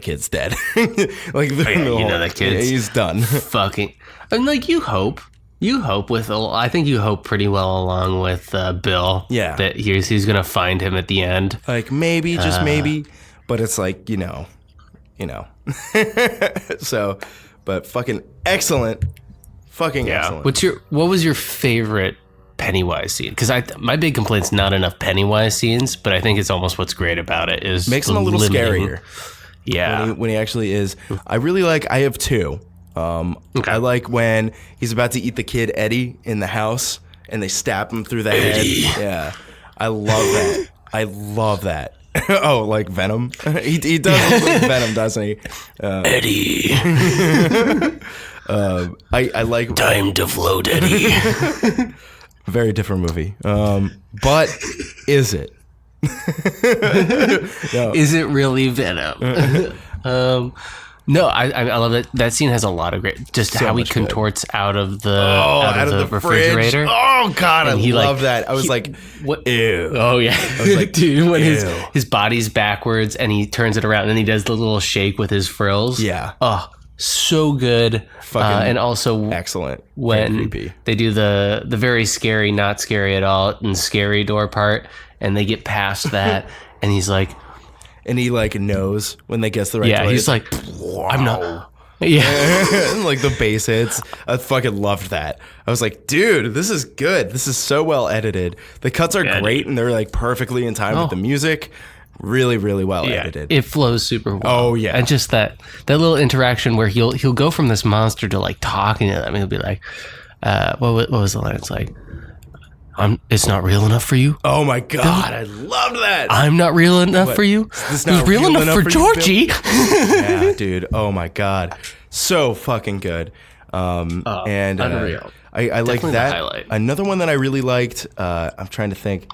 kid's dead. Like the kid's he's done. Fucking, and like you hope I think you hope pretty well along with Bill. Yeah, that he's gonna find him at the end. Like maybe, just maybe, but it's like So, but fucking excellent, excellent. What was your favorite Pennywise scene? Because my big complaint's not enough Pennywise scenes, but I think it's almost what's great about it is makes him a little scarier. Yeah, when he actually is. I really like. I have two. I like when he's about to eat the kid Eddie in the house, and they stab him through the head. Yeah, I love that. Oh, like Venom. He does look like Venom, doesn't he? Eddie. I like time to float, Eddie. Very different movie. But is it? No. Is it really Venom? No, I love it. That scene has a lot of great, just so how he contorts out of the refrigerator. Fridge. Oh God, I love that. I was like, what? Ew. Oh yeah, I was like, dude, when his body's backwards and he turns it around and he does the little shake with his frills. Yeah. Oh, so good. And also excellent when they do the very scary, not scary at all, and scary door part, and they get past that, and he's like. And he like knows when they guess the right. Yeah, place. He's like, wow. I'm not. Yeah, like the bass hits. I fucking loved that. I was like, dude, this is good. This is so well edited. The cuts are great, and they're like perfectly in time with the music. Really, really well edited. It flows super well. Oh yeah, and just that little interaction where he'll go from this monster to like talking to them. He'll be like, what was the line? It's like. It's not real enough for you. Oh my God, I loved that. I'm not real enough for you. It's not real enough for Georgie. Yeah, dude. Oh my God, so fucking good. Unreal. I like that. Another one that I really liked. I'm trying to think.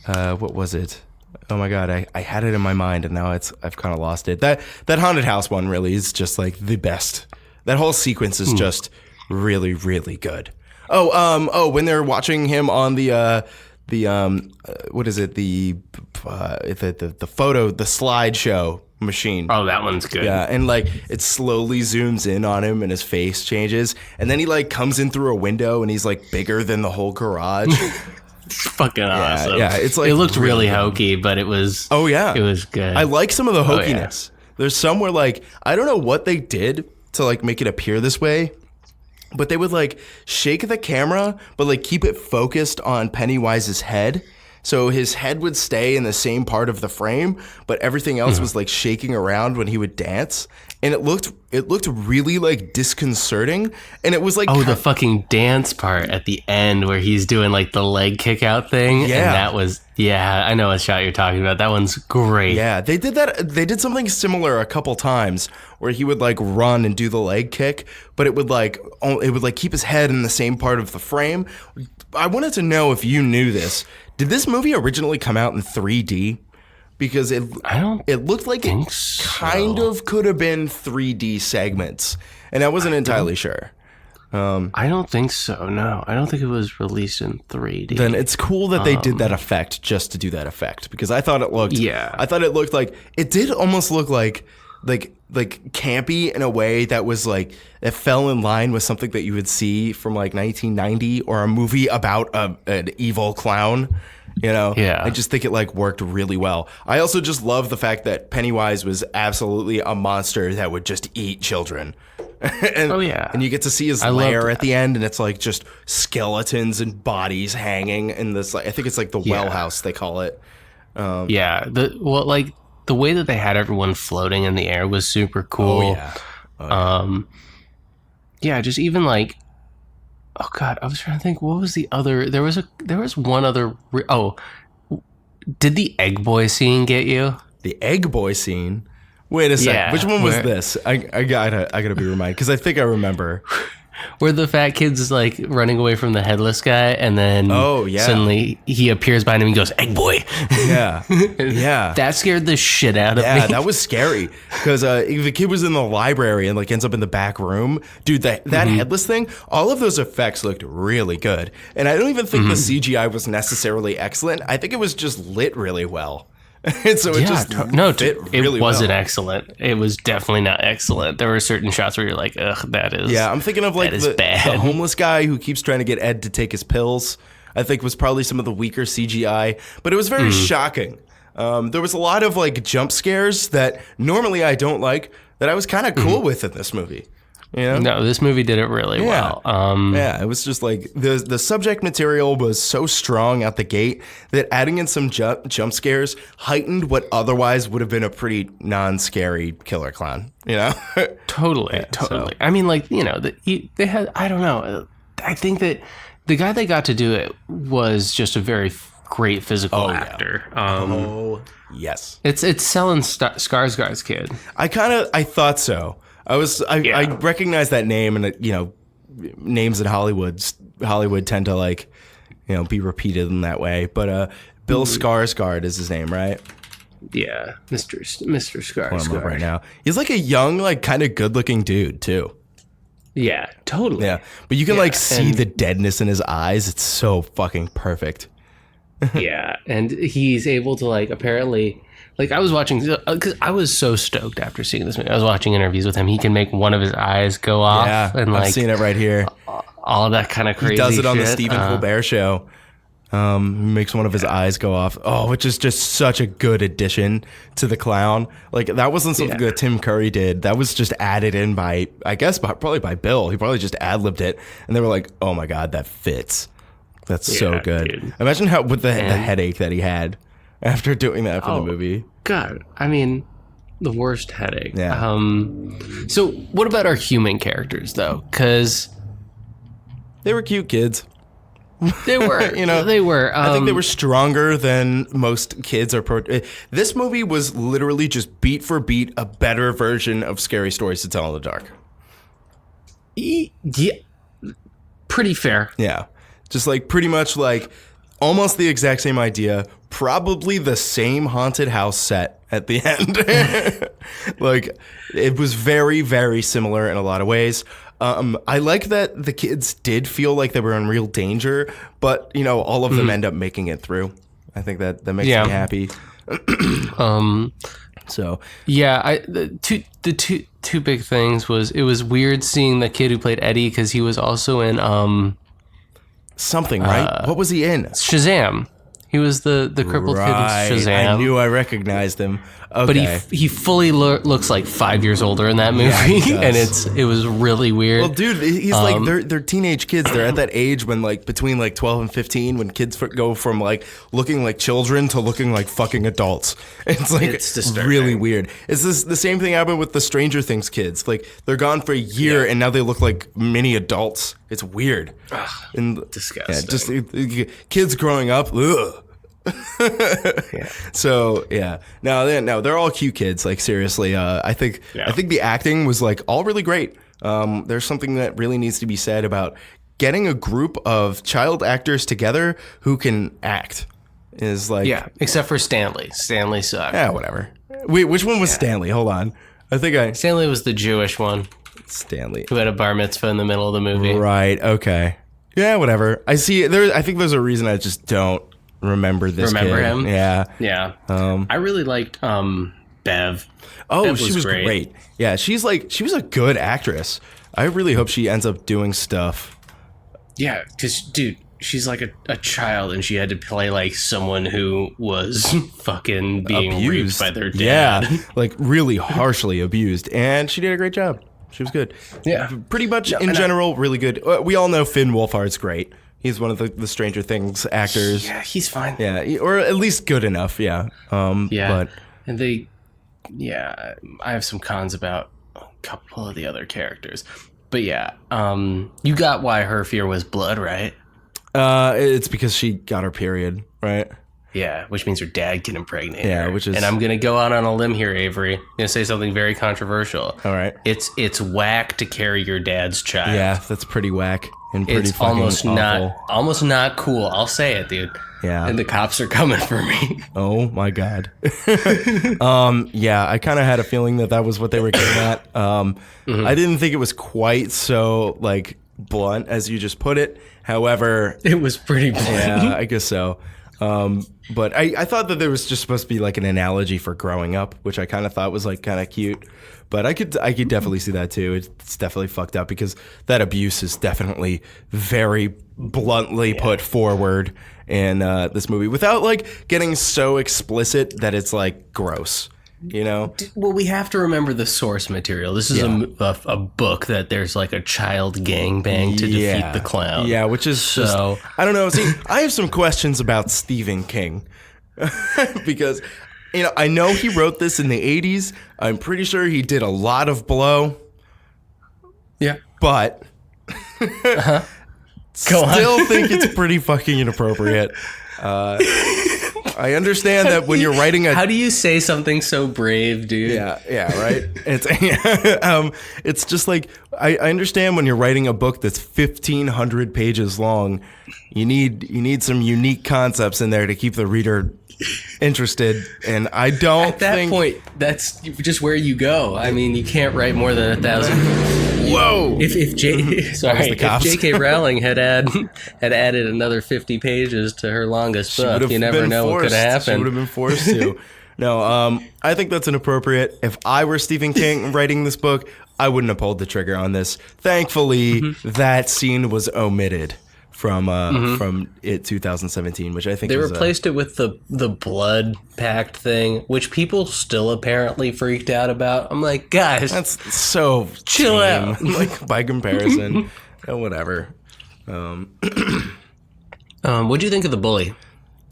What was it? Oh my God, I had it in my mind and now I've kind of lost it. That haunted house one really is just like the best. That whole sequence is just really, really good. When they're watching him on the what is it? The photo, the slideshow machine. Oh, that one's good. Yeah, and like it slowly zooms in on him and his face changes, and then he like comes in through a window and he's like bigger than the whole garage. It's fucking awesome. Yeah, it's like it looked really hokey, but it was. Oh yeah, it was good. I like some of the hokiness. There's some where like I don't know what they did to like make it appear this way. But they would like shake the camera, but like keep it focused on Pennywise's head. So his head would stay in the same part of the frame, but everything else was like shaking around when he would dance. And it looked really like disconcerting. And it was like the fucking dance part at the end where he's doing like the leg kick out thing. Yeah. And that was I know what shot you're talking about. That one's great. Yeah, they did that. They did something similar a couple times where he would like run and do the leg kick, but it would like keep his head in the same part of the frame. I wanted to know if you knew this. Did this movie originally come out in 3D? Because it looked like it kind of could have been 3D segments, and I wasn't entirely sure. I don't think so. No, I don't think it was released in 3D. Then it's cool that they did that effect just to do that effect, because I thought it looked. Yeah. I thought it looked like it did almost look like campy in a way that was like it fell in line with something that you would see from like 1990 or a movie about an evil clown. I just think it like worked really well. I also just love the fact that Pennywise was absolutely a monster that would just eat children. And you get to see his lair at the end, and it's like just skeletons and bodies hanging in this. Like, I think it's like the well house they call it. The way that they had everyone floating in the air was super cool. Just even like. Oh God, I was trying to think. What was the other? There was one other. Did the Egg Boy scene get you? the Egg Boy scene. Wait a sec. Yeah, Which one was this? I gotta be reminded because I think I remember. Where the fat kid's like running away from the headless guy, and then suddenly he appears behind him and goes, "Egg Boy." Yeah, yeah. That scared the shit out of me. Yeah, that was scary because the kid was in the library and like ends up in the back room. Dude, that headless thing, all of those effects looked really good, and I don't even think the CGI was necessarily excellent. I think it was just lit really well. And so it it wasn't excellent. It was definitely not excellent. There were certain shots where you're like, ugh, that is. Yeah, I'm thinking of like the homeless guy who keeps trying to get Ed to take his pills. I think was probably some of the weaker CGI, but it was very shocking. There was a lot of like jump scares that normally I don't like that I was kind of cool with in this movie. You know? No, this movie did it really well. Yeah, it was just like the subject material was so strong out the gate that adding in some jump scares heightened what otherwise would have been a pretty non-scary killer clown. You know? Totally. I mean, like, you know, they had, I don't know. I think that the guy that got to do it was just a very great physical actor. Yes. It's Stellan Skarsgård's kid. I thought so. I recognize that name, and you know, names in Hollywood tend to like, you know, be repeated in that way. But Bill Skarsgård is his name, right? Yeah, Mr. Skarsgård. Right now, he's like a young, like kind of good-looking dude too. Yeah, totally. Yeah, but you can like see the deadness in his eyes. It's so fucking perfect. Yeah, and he's able to like apparently. Like, I was watching, because I was so stoked after seeing this movie. I was watching interviews with him. He can make one of his eyes go off. Yeah, and like, I've seen it right here. All of that kind of crazy shit. He does it on the Stephen Colbert show. Makes one of his eyes go off. Oh, which is just such a good addition to the clown. Like, that wasn't something that Tim Curry did. That was just added in by, I guess, probably by Bill. He probably just ad-libbed it. And they were like, oh my God, that fits. That's so good. Dude. Imagine how with the headache that he had after doing that for the movie. God, I mean, the worst headache. Yeah. So what about our human characters, though? Because they were cute kids. They were. You know, they were. I think they were stronger than most kids are. This movie was literally just beat for beat a better version of Scary Stories to Tell in the Dark. Yeah. Pretty fair. Yeah. Just like pretty much like almost the exact same idea. Probably the same haunted house set at the end. Like, it was very, very similar in a lot of ways. I like that the kids did feel like they were in real danger, but, you know, all of them end up making it through. I think that makes me happy. So yeah, the two big things was it was weird seeing the kid who played Eddie because he was also in something, right? What was he in? Shazam. He was the crippled kid in Shazam. I knew I recognized him. Okay. But he fully looks like 5 years older in that movie, and it was really weird. Well, dude, he's like they're teenage kids. They're at that age when like between like 12 and 15, when kids go from like looking like children to looking like fucking adults. It's really weird. It's the same thing happened with the Stranger Things kids. Like they're gone for a year and now they look like mini adults. It's weird. And disgusting. Yeah, just kids growing up. Ugh. So no, they're all cute kids. Like seriously, I think the acting was like all really great. There's something that really needs to be said about getting a group of child actors together who can act. Is like except for Stanley. Stanley sucked. Yeah, whatever. Wait, which one was Stanley? Hold on, Stanley was the Jewish one. Stanley, who had a bar mitzvah in the middle of the movie. Right. Okay. Yeah. Whatever. I see. I think there's a reason I just don't remember this kid. Him? Yeah. I really liked Bev. Oh, Bev she was great. Yeah, she was a good actress. I really hope she ends up doing stuff. Yeah, because, dude, she's like a child and she had to play like someone who was fucking being abused by their dad. Yeah, like really harshly abused. And she did a great job. She was good. Yeah. Pretty much in general, really good. We all know Finn Wolfhard's great. He's one of the Stranger Things actors. Yeah, he's fine. Yeah, or at least good enough. Yeah. But and I have some cons about a couple of the other characters, but you got why her fear was blood, right? It's because she got her period, right? Yeah, which means her dad can impregnate Yeah, her. which is... And I'm going to go out on a limb here, Avery. I'm going to say something very controversial. All right. It's whack to carry your dad's child. Yeah, that's pretty whack and pretty It's fucking almost not cool. I'll say it, dude. Yeah. And the cops are coming for me. Oh my God. Yeah, I kind of had a feeling that was what they were getting at. I didn't think it was quite so like blunt as you just put it. However, It was pretty blunt. yeah, I guess so. But I thought that there was just supposed to be like an analogy for growing up, which I kind of thought was like kind of cute. But I could definitely see that too. It's definitely fucked up because that abuse is definitely very bluntly put forward in this movie without like getting so explicit that it's like gross. You know? Well, we have to remember the source material. This is a book that there's like a child gangbang to defeat the clown. Yeah, which is so. I don't know. See, I have some questions about Stephen King because, you know, I know he wrote this in the 80s. I'm pretty sure he did a lot of blow. Yeah. But still think it's pretty fucking inappropriate. I understand that when you're writing a... How do you say something so brave, dude? Yeah, right. It's just like I understand when you're writing a book that's 1,500 pages long, you need some unique concepts in there to keep the reader interested, and I don't At that point, that's just where you go. I mean, you can't write more than 1,000. Whoa! If J.K. Rowling had added another 50 pages to her longest book, you never know what could have happened. She would have been forced to. No, I think that's inappropriate. If I were Stephen King writing this book, I wouldn't have pulled the trigger on this. Thankfully, that scene was omitted from it 2017, which I think they replaced it with the blood pact thing, which people still apparently freaked out about. I'm like, guys, that's so chill tame. out. Like by comparison, whatever. What do you think of the bully,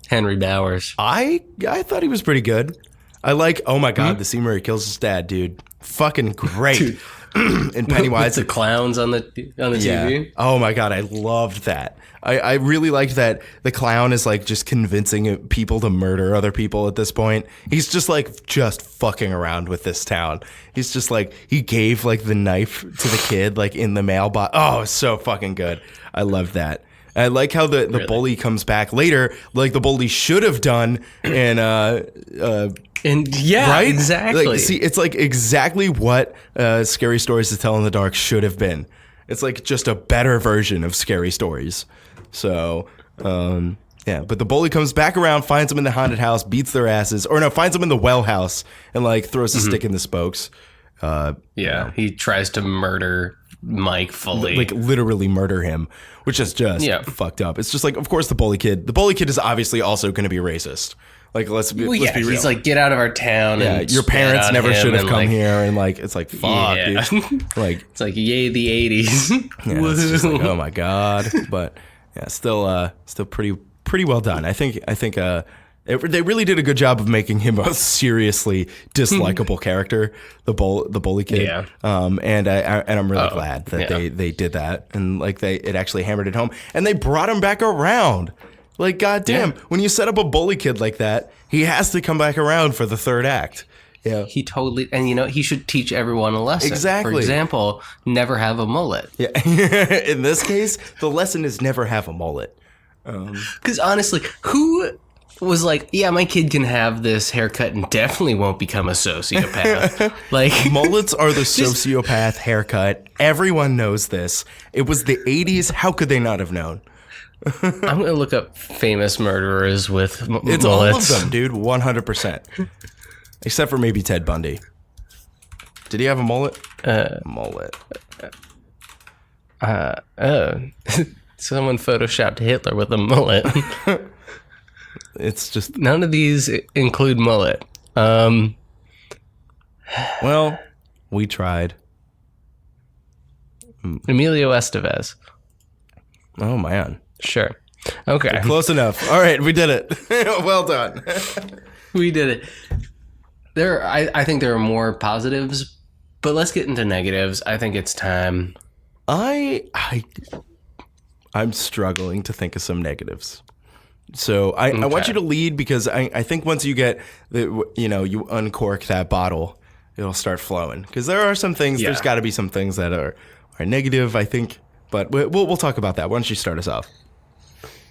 Henry Bowers? I thought he was pretty good. I like. Oh my God, the scene where he kills his dad, dude. Fucking great. Dude. And Pennywise, with the clowns on the TV. Oh my God, I loved that. I really liked that the clown is like just convincing people to murder other people at this point. He's just like just fucking around with this town. He's just like, he gave like the knife to the kid like in the mailbox. Oh, it's so fucking good. I loved that. I like how the bully comes back later, like the bully should have done, and yeah, right? exactly. Like, see, it's like exactly what Scary Stories to Tell in the Dark should have been. It's like just a better version of Scary Stories. So, yeah. But the bully comes back around, finds them in the haunted house, beats their asses, or no, finds them in the well house, and like throws a stick in the spokes. He tries to murder Mike fully, like literally murder him, which is just fucked up. It's just like, of course, the bully kid is obviously also going to be racist. Like, let's be real. He's like, get out of our town. Yeah, and your parents never should have come like, here, and like, it's like, fuck, dude. Like, it's like, yay, the 80s. Yeah, it's just like, oh my God. But yeah, still pretty well done. I think they really did a good job of making him a seriously dislikable character, the bully kid. Yeah. And I'm really glad that they did that, and like it actually hammered it home, and they brought him back around. Like, goddamn, when you set up a bully kid like that, he has to come back around for the third act. Yeah, he totally, and he should teach everyone a lesson. Exactly. For example, never have a mullet. Yeah. In this case, the lesson is never have a mullet. Because honestly, who was like, yeah, my kid can have this haircut and definitely won't become a sociopath. Like, mullets are the sociopath haircut. Everyone knows this. It was the 80s. How could they not have known? I'm going to look up famous murderers with It's mullets. all of them, dude. 100%. Except for maybe Ted Bundy. Did he have a mullet? Mullet. Someone photoshopped Hitler with a mullet. It's just... None of these include mullet. Well, we tried. Emilio Estevez. Oh, man. Sure. Okay. Close enough. All right, we did it. Well done. We did it. I think there are more positives, but let's get into negatives. I think it's time. I'm struggling to think of some negatives. So I want you to lead because I think once you get you uncork that bottle, it'll start flowing. Because there are some things. There's got to be some things that are negative, I think. But we'll talk about that. Why don't you start us off?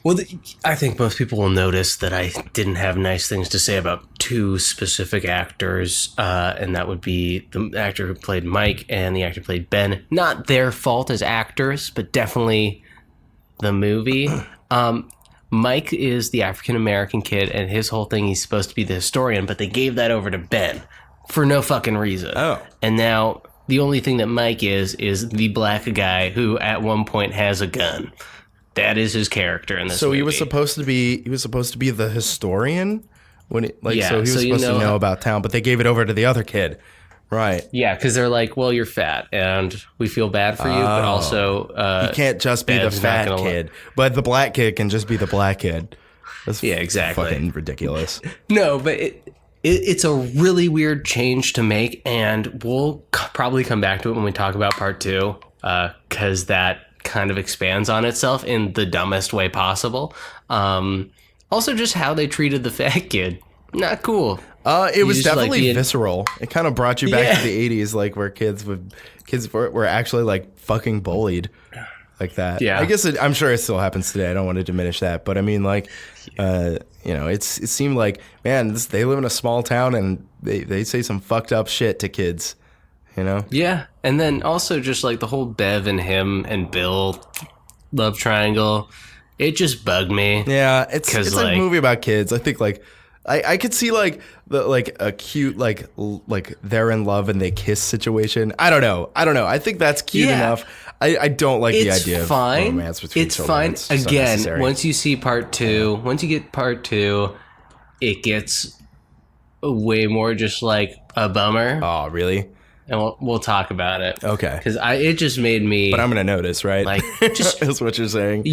Well, I think most people will notice that I didn't have nice things to say about two specific actors, and that would be the actor who played Mike and the actor who played Ben. Not their fault as actors, but definitely the movie. Mike is the African-American kid, and his whole thing, he's supposed to be the historian, but they gave that over to Ben for no fucking reason. Oh. And now the only thing that Mike is the black guy who at one point has a gun. That is his character in this movie. So he was supposed to be the historian so he was supposed to know about town, but they gave it over to the other kid. Right. Yeah, because they're like, well, you're fat, and we feel bad for you, but also you can't just be the fat kid, but the black kid can just be the black kid. That's exactly. Fucking ridiculous. No, but it's a really weird change to make, and we'll probably come back to it when we talk about part 2, because that kind of expands on itself in the dumbest way possible. Also, just how they treated the fat kid, not cool. It was definitely visceral. It kind of brought you back to the 80s, like where kids were actually like fucking bullied like that. Yeah, I guess I'm sure it still happens today. I don't want to diminish that, but I mean, like, it seemed like, man, they live in a small town and they say some fucked up shit to kids. Yeah, and then also just like the whole Bev and him and Bill love triangle, it just bugged me. Yeah, it's like a movie about kids. I think like I could see like a cute like they're in love and they kiss situation. I don't know. I think that's cute enough. I don't like the idea of romance between children. It's fine. Again, once you see part 2, once you get part 2, it gets way more just like a bummer. Oh, really? And we'll talk about it. Okay. Because it just made me. But I'm gonna notice, right? Like, just that's what you're saying.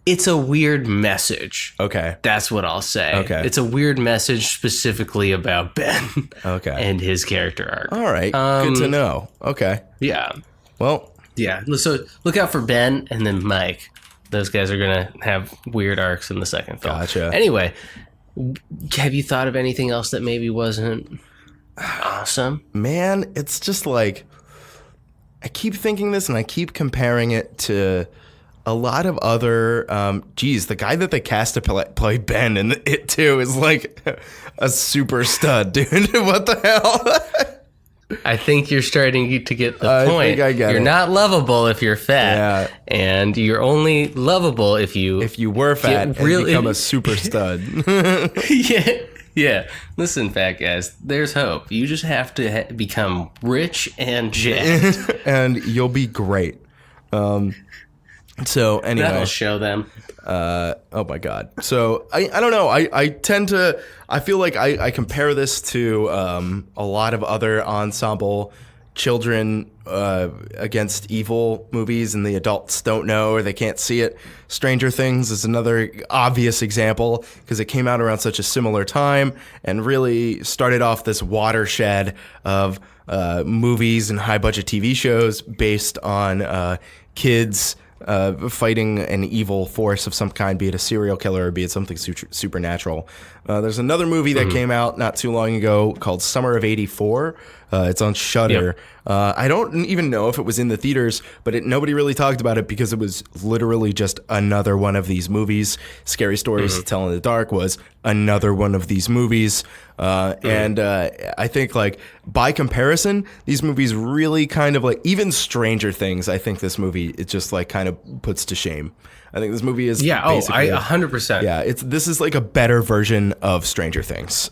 It's a weird message. Okay. That's what I'll say. Okay. It's a weird message specifically about Ben. Okay. And his character arc. All right. Good to know. Okay. Yeah. Well. Yeah. So look out for Ben and then Mike. Those guys are gonna have weird arcs in the second film. Gotcha. Anyway, have you thought of anything else that maybe wasn't awesome? Man, it's just like I keep thinking this and I keep comparing it to a lot of other the guy that they cast to play Ben in it too is like a super stud, dude. What the hell? I think you're starting to get the point. I think I get you're it. not lovable if you're fat, and you're only lovable if you were fat and become a super stud. Yeah. Listen, fat guys, there's hope. You just have to become rich and jacked. And you'll be great. So anyway. That'll show them. Oh my God. So I don't know. I feel like I compare this to a lot of other ensemble children against evil movies, and the adults don't know or they can't see it. Stranger Things is another obvious example because it came out around such a similar time and really started off this watershed of movies and high budget TV shows based on kids fighting an evil force of some kind, be it a serial killer or be it something supernatural. There's another movie that came out not too long ago called Summer of '84. It's on Shudder. Yep. I don't even know if it was in the theaters, but nobody really talked about it because it was literally just another one of these movies. Scary Stories to Tell in the Dark was another one of these movies. And I think, like, by comparison, these movies really kind of like, even Stranger Things, I think this movie, it just like kind of puts to shame. I think this movie is basically 100%. Yeah, this is like a better version of Stranger Things.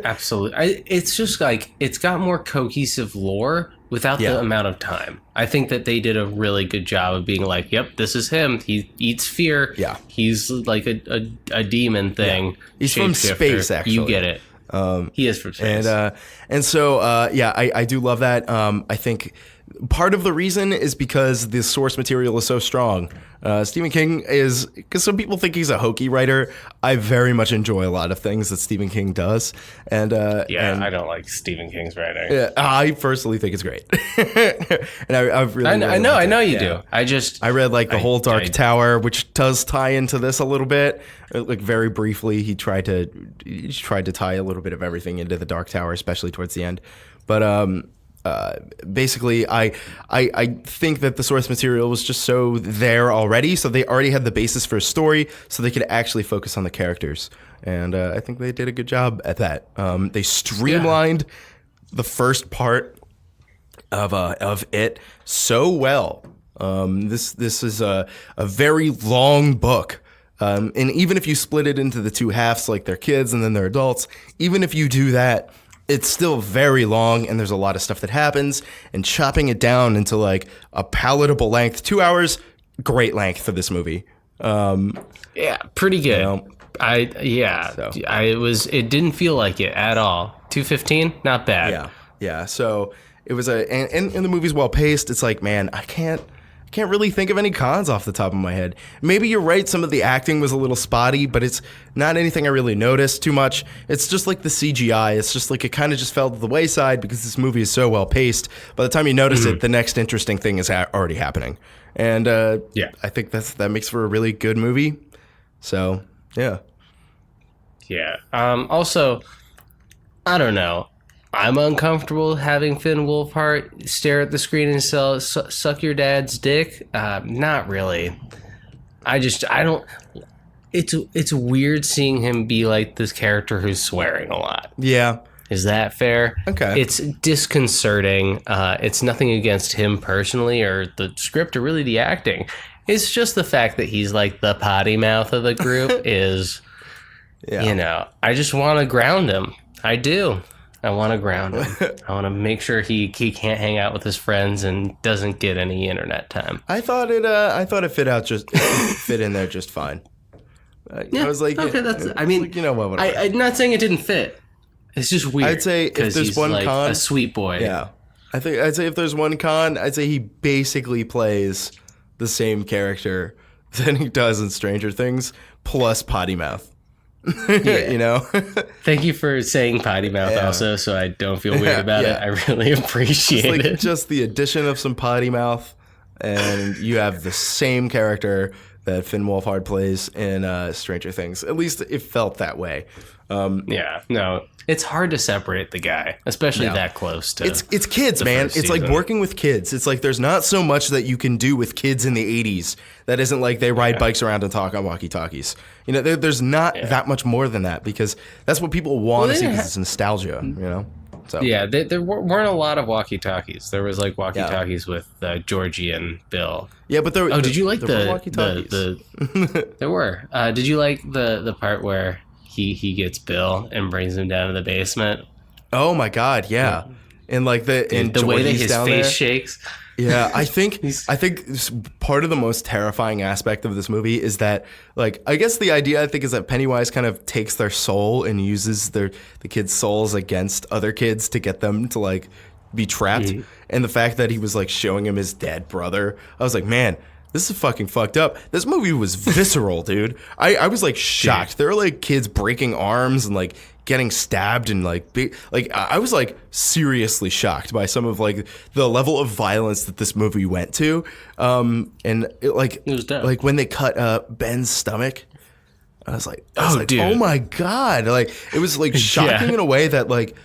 Absolutely. It's just like, it's got more cohesive lore without the amount of time. I think that they did a really good job of being like, yep, this is him. He eats fear. Yeah. He's like a demon thing. Yeah. He's from space, actually. You get it. He is from space. And so, I do love that. I think part of the reason is because the source material is so strong. Stephen King is, because some people think he's a hokey writer. I very much enjoy a lot of things that Stephen King does. And I don't like Stephen King's writing. Yeah, I personally think it's great. And I've really, I know you do. I read like the whole Dark Tower, which does tie into this a little bit. Like very briefly, he tried to tie a little bit of everything into the Dark Tower, especially towards the end. But basically, I think that the source material was just so there already, so they already had the basis for a story, so they could actually focus on the characters. And I think they did a good job at that. They streamlined the first part of it so well. This is a very long book. And even if you split it into the two halves, like they're kids and then they're adults, even if you do that, it's still very long, and there's a lot of stuff that happens, and chopping it down into like a palatable length, 2 hours, great length for this movie. Yeah, pretty good. It didn't feel like it at all. 2:15, not bad. Yeah. So it was and the movie's well paced. It's like, man, I can't really think of any cons off the top of my head. Maybe you're right, some of the acting was a little spotty, but it's not anything I really noticed too much. It's just like the CGI. It's just like it kind of just fell to the wayside because this movie is so well paced. By the time you notice it, the next interesting thing is already happening. And I think that makes for a really good movie. So, yeah. Yeah. Also, I don't know. I'm uncomfortable having Finn Wolfhard stare at the screen and suck your dad's dick. Not really. I don't. It's weird seeing him be like this character who's swearing a lot. Yeah. Is that fair? Okay. It's disconcerting. It's nothing against him personally or the script or really the acting. It's just the fact that he's like the potty mouth of the group is, I just want to ground him. I do. I want to ground him. I want to make sure he can't hang out with his friends and doesn't get any internet time. I thought it fit in there just fine. I was like, okay, I'm not saying it didn't fit. It's just weird. I'd say if there's one like con, a sweet boy. Yeah, I'd say if there's one con, I'd say he basically plays the same character than he does in Stranger Things, plus potty mouth. Yeah. Thank you for saying potty mouth also, so I don't feel weird about it. I really appreciate it. Just the addition of some potty mouth, and you have the same character that Finn Wolfhard plays in Stranger Things. At least it felt that way. It's hard to separate the guy, especially that close to. It's kids, man. It's like working with kids. It's like there's not so much that you can do with kids in the 80s that isn't like they ride bikes around and talk on walkie-talkies. There's not that much more than that, because that's what people want to see, because it's nostalgia. So there weren't a lot of walkie-talkies. There was like walkie-talkies with Georgie and Bill. Yeah, but there. Did you like the walkie-talkies? There were. Did you like the part where he gets Bill and brings him down to the basement? Oh my God, yeah. And like the way that his face shakes. Yeah, I think part of the most terrifying aspect of this movie is that, like, I guess the idea I think is that Pennywise kind of takes their soul and uses the kids' souls against other kids to get them to like be trapped. Mm-hmm. And the fact that he was like showing him his dead brother, I was like, man, this is fucking fucked up. This movie was visceral, dude. I was like shocked. Dude. There were like kids breaking arms and like getting stabbed and like I was like seriously shocked by some of like the level of violence that this movie went to. And it was dope. Like when they cut Ben's stomach, I was like, dude. Oh my God. Like it was like shocking in a way that like,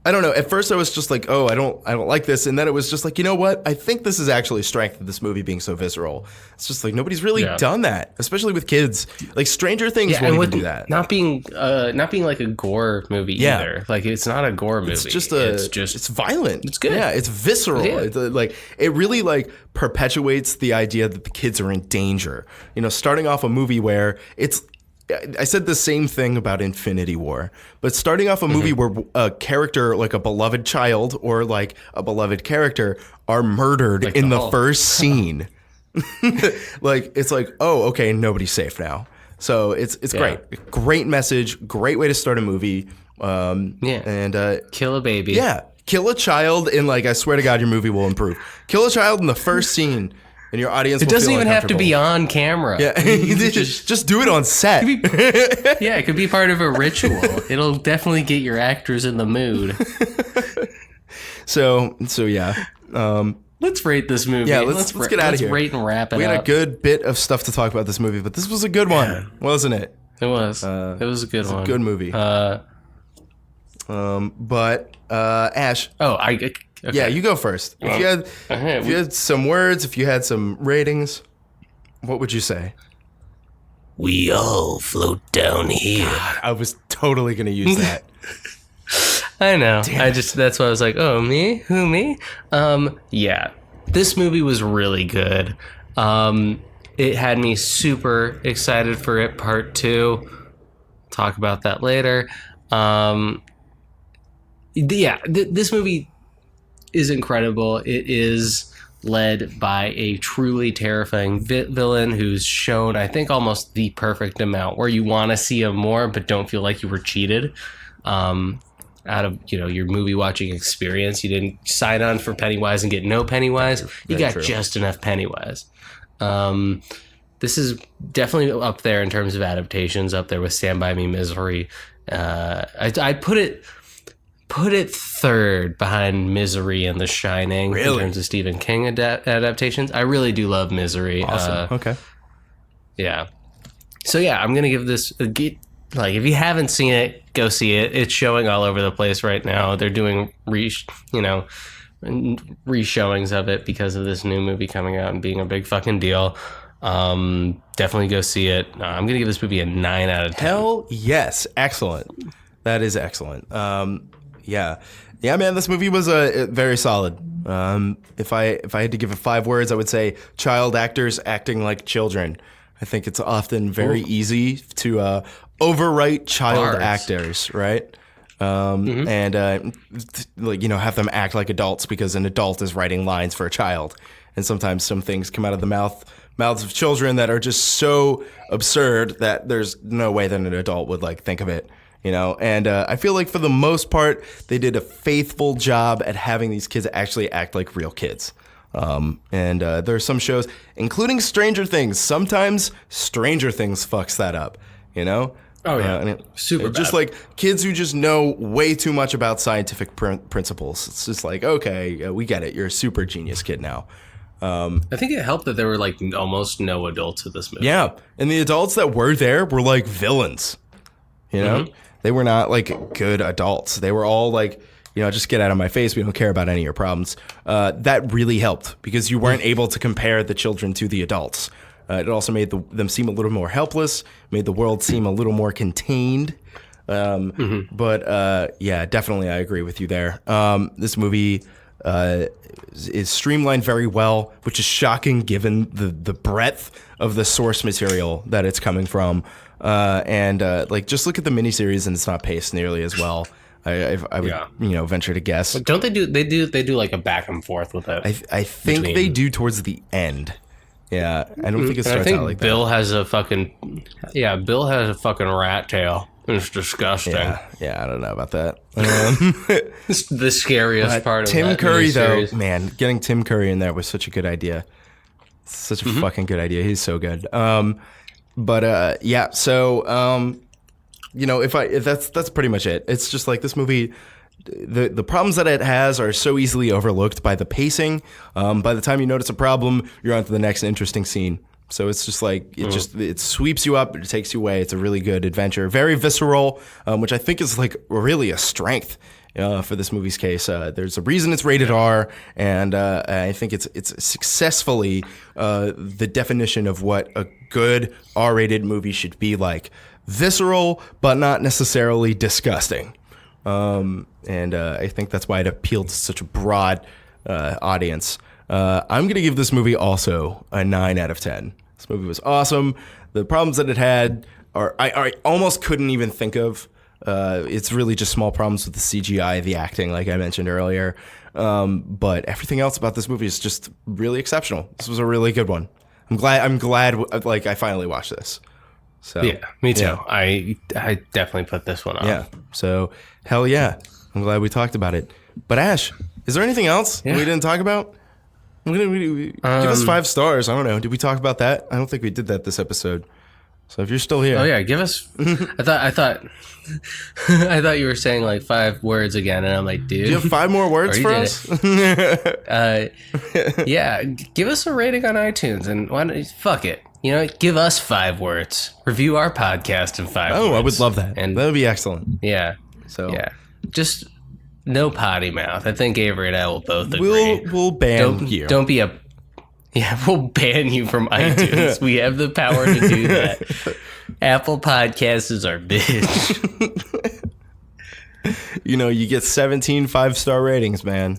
I don't know. At first I was just like, oh, I don't like this. And then it was just like, you know what? I think this is actually strength of this movie being so visceral. It's just like nobody's really done that, especially with kids. Like Stranger Things won't even do that. Not being like a gore movie either. Like it's not a gore movie. It's violent. It's good. Yeah, it's visceral. Yeah. It really like perpetuates the idea that the kids are in danger. Starting off a movie where I said the same thing about Infinity War, but starting off a movie where a character, like a beloved child or like a beloved character, are murdered in the first scene. Like, it's like, oh, okay, nobody's safe now. So it's great. Great message, great way to start a movie. And kill a baby. Yeah, kill a child in like, I swear to God, your movie will improve. Kill a child in the first scene. And your audience It doesn't even have to be on camera. Yeah, just do it on set. Yeah, it could be part of a ritual. It'll definitely get your actors in the mood. So yeah. Let's rate this movie. Yeah, let's get out of here. Let's rate and wrap it up. We had a good bit of stuff to talk about this movie, but this was a good one, wasn't it? It was. It was a good one. A good movie. But Ash. Oh, okay. Yeah, you go first. If you had some words, if you had some ratings, what would you say? We all float down here. I was totally going to use that. I know. That's why I was like, oh, me? Who, me? Yeah. This movie was really good. It had me super excited for it, part 2. Talk about that later. This movie is incredible. It is led by a truly terrifying villain who's shown, I think, almost the perfect amount where you want to see him more but don't feel like you were cheated out of your movie watching experience. You didn't sign on for Pennywise and get no Pennywise. You got just enough Pennywise. This is definitely up there in terms of adaptations, up there with Stand By Me, Misery. I put it third behind Misery and The Shining in terms of Stephen King adaptations. I really do love Misery. Awesome. Okay. Yeah. So yeah, I'm gonna give this if you haven't seen it, go see it. It's showing all over the place right now. They're doing reshowings of it because of this new movie coming out and being a big fucking deal. Definitely go see it. I'm gonna give this movie a 9 out of 10. Hell yes, excellent. That is excellent. Yeah, man, this movie was very solid. If I had to give it 5 words, I would say child actors acting like children. I think it's often very easy to overwrite child actors, right? And have them act like adults because an adult is writing lines for a child, and sometimes some things come out of the mouths of children that are just so absurd that there's no way that an adult would think of it. And I feel like for the most part, they did a faithful job at having these kids actually act like real kids. And there are some shows, including Stranger Things. Sometimes Stranger Things fucks that up, Oh, yeah. Super bad. Just like kids who just know way too much about scientific principles. It's just like, okay, we get it. You're a super genius kid now. I think it helped that there were almost no adults in this movie. Yeah. And the adults that were there were villains, They were not good adults. They were all just get out of my face. We don't care about any of your problems. That really helped because you weren't able to compare the children to the adults. It also made them seem a little more helpless, made the world seem a little more contained. But definitely I agree with you there. This movie is streamlined very well, which is shocking given the breadth of the source material that it's coming from. Just look at the miniseries and it's not paced nearly as well. I would venture to guess. But don't they do a back and forth with it? I think they do towards the end. Yeah, I don't think it starts out like Bill that. has a fucking rat tail. It's disgusting. Yeah, I don't know about that. It's the scariest part of Tim that Curry miniseries. though, man, getting Tim Curry in there was such a good idea. Such a fucking good idea. He's so good. If that's pretty much it. It's just this movie, the problems that it has are so easily overlooked by the pacing. By the time you notice a problem, you're on to the next interesting scene. So it's just it sweeps you up, it takes you away. It's a really good adventure, very visceral, which I think is really a strength. For this movie's case, there's a reason it's rated R, and I think it's successfully the definition of what a good R-rated movie should be like: visceral, but not necessarily disgusting. And I think that's why it appealed to such a broad audience. I'm gonna give this movie also a 9 out of 10. This movie was awesome. The problems that it had I almost couldn't even think of. It's really just small problems with the CGI, the acting, like I mentioned earlier. But everything else about this movie is just really exceptional. This was a really good one. I'm glad I finally watched this. So yeah, me too. Yeah. I definitely put this one on. Yeah. So hell yeah. I'm glad we talked about it. But Ash, is there anything else we didn't talk about? Give us 5 stars. I don't know. Did we talk about that? I don't think we did that this episode. So if you're still here, oh yeah, give us. I thought you were saying like 5 words again, and I'm like, dude, do you have 5 more words for us? Yeah, give us a rating on iTunes, and why don't, fuck it, give us 5 words. Review our podcast in 5 words. Oh, I would love that, and that would be excellent. Yeah. So just no potty mouth. I think Avery and I will both agree. We'll ban you. Don't be a. Yeah, we'll ban you from iTunes. We have the power to do that. Apple Podcasts is our bitch. You get 17 5-star ratings, man.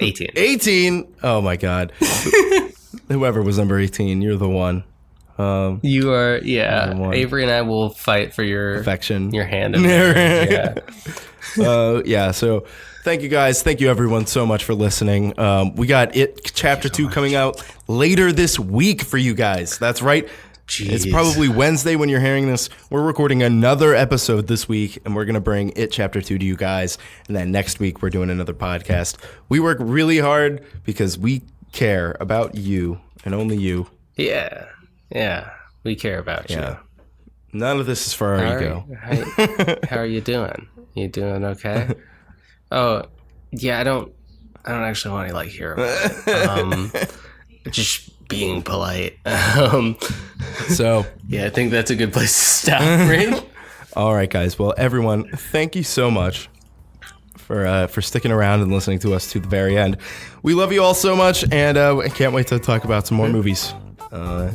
18. 18? Oh, my God. Whoever was number 18, you're the one. You are, yeah. Avery and I will fight for your affection, your hand in there. Yeah. So thank you guys. Thank you everyone so much for listening. We got It Chapter 2 coming out later this week for you guys. That's right. Jeez. It's probably Wednesday when you're hearing this. We're recording another episode this week, and we're going to bring It Chapter 2 to you guys. And then next week, we're doing another podcast. We work really hard because we care about you and only you. Yeah. Yeah. We care about you. None of this is for our ego. How are you doing? You doing okay? Oh, yeah, I don't actually want to hear about it. Just being polite. So yeah, I think that's a good place to stop, right? All right, guys. Well, everyone, thank you so much for sticking around and listening to us to the very end. We love you all so much, and I can't wait to talk about some more movies. All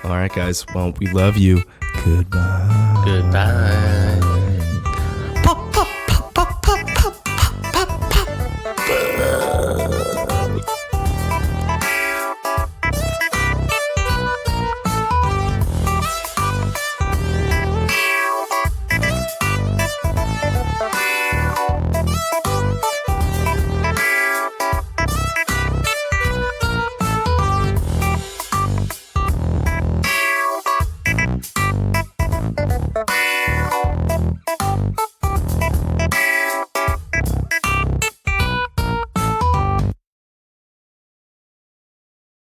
right, guys. Well, we love you. Goodbye. Goodbye.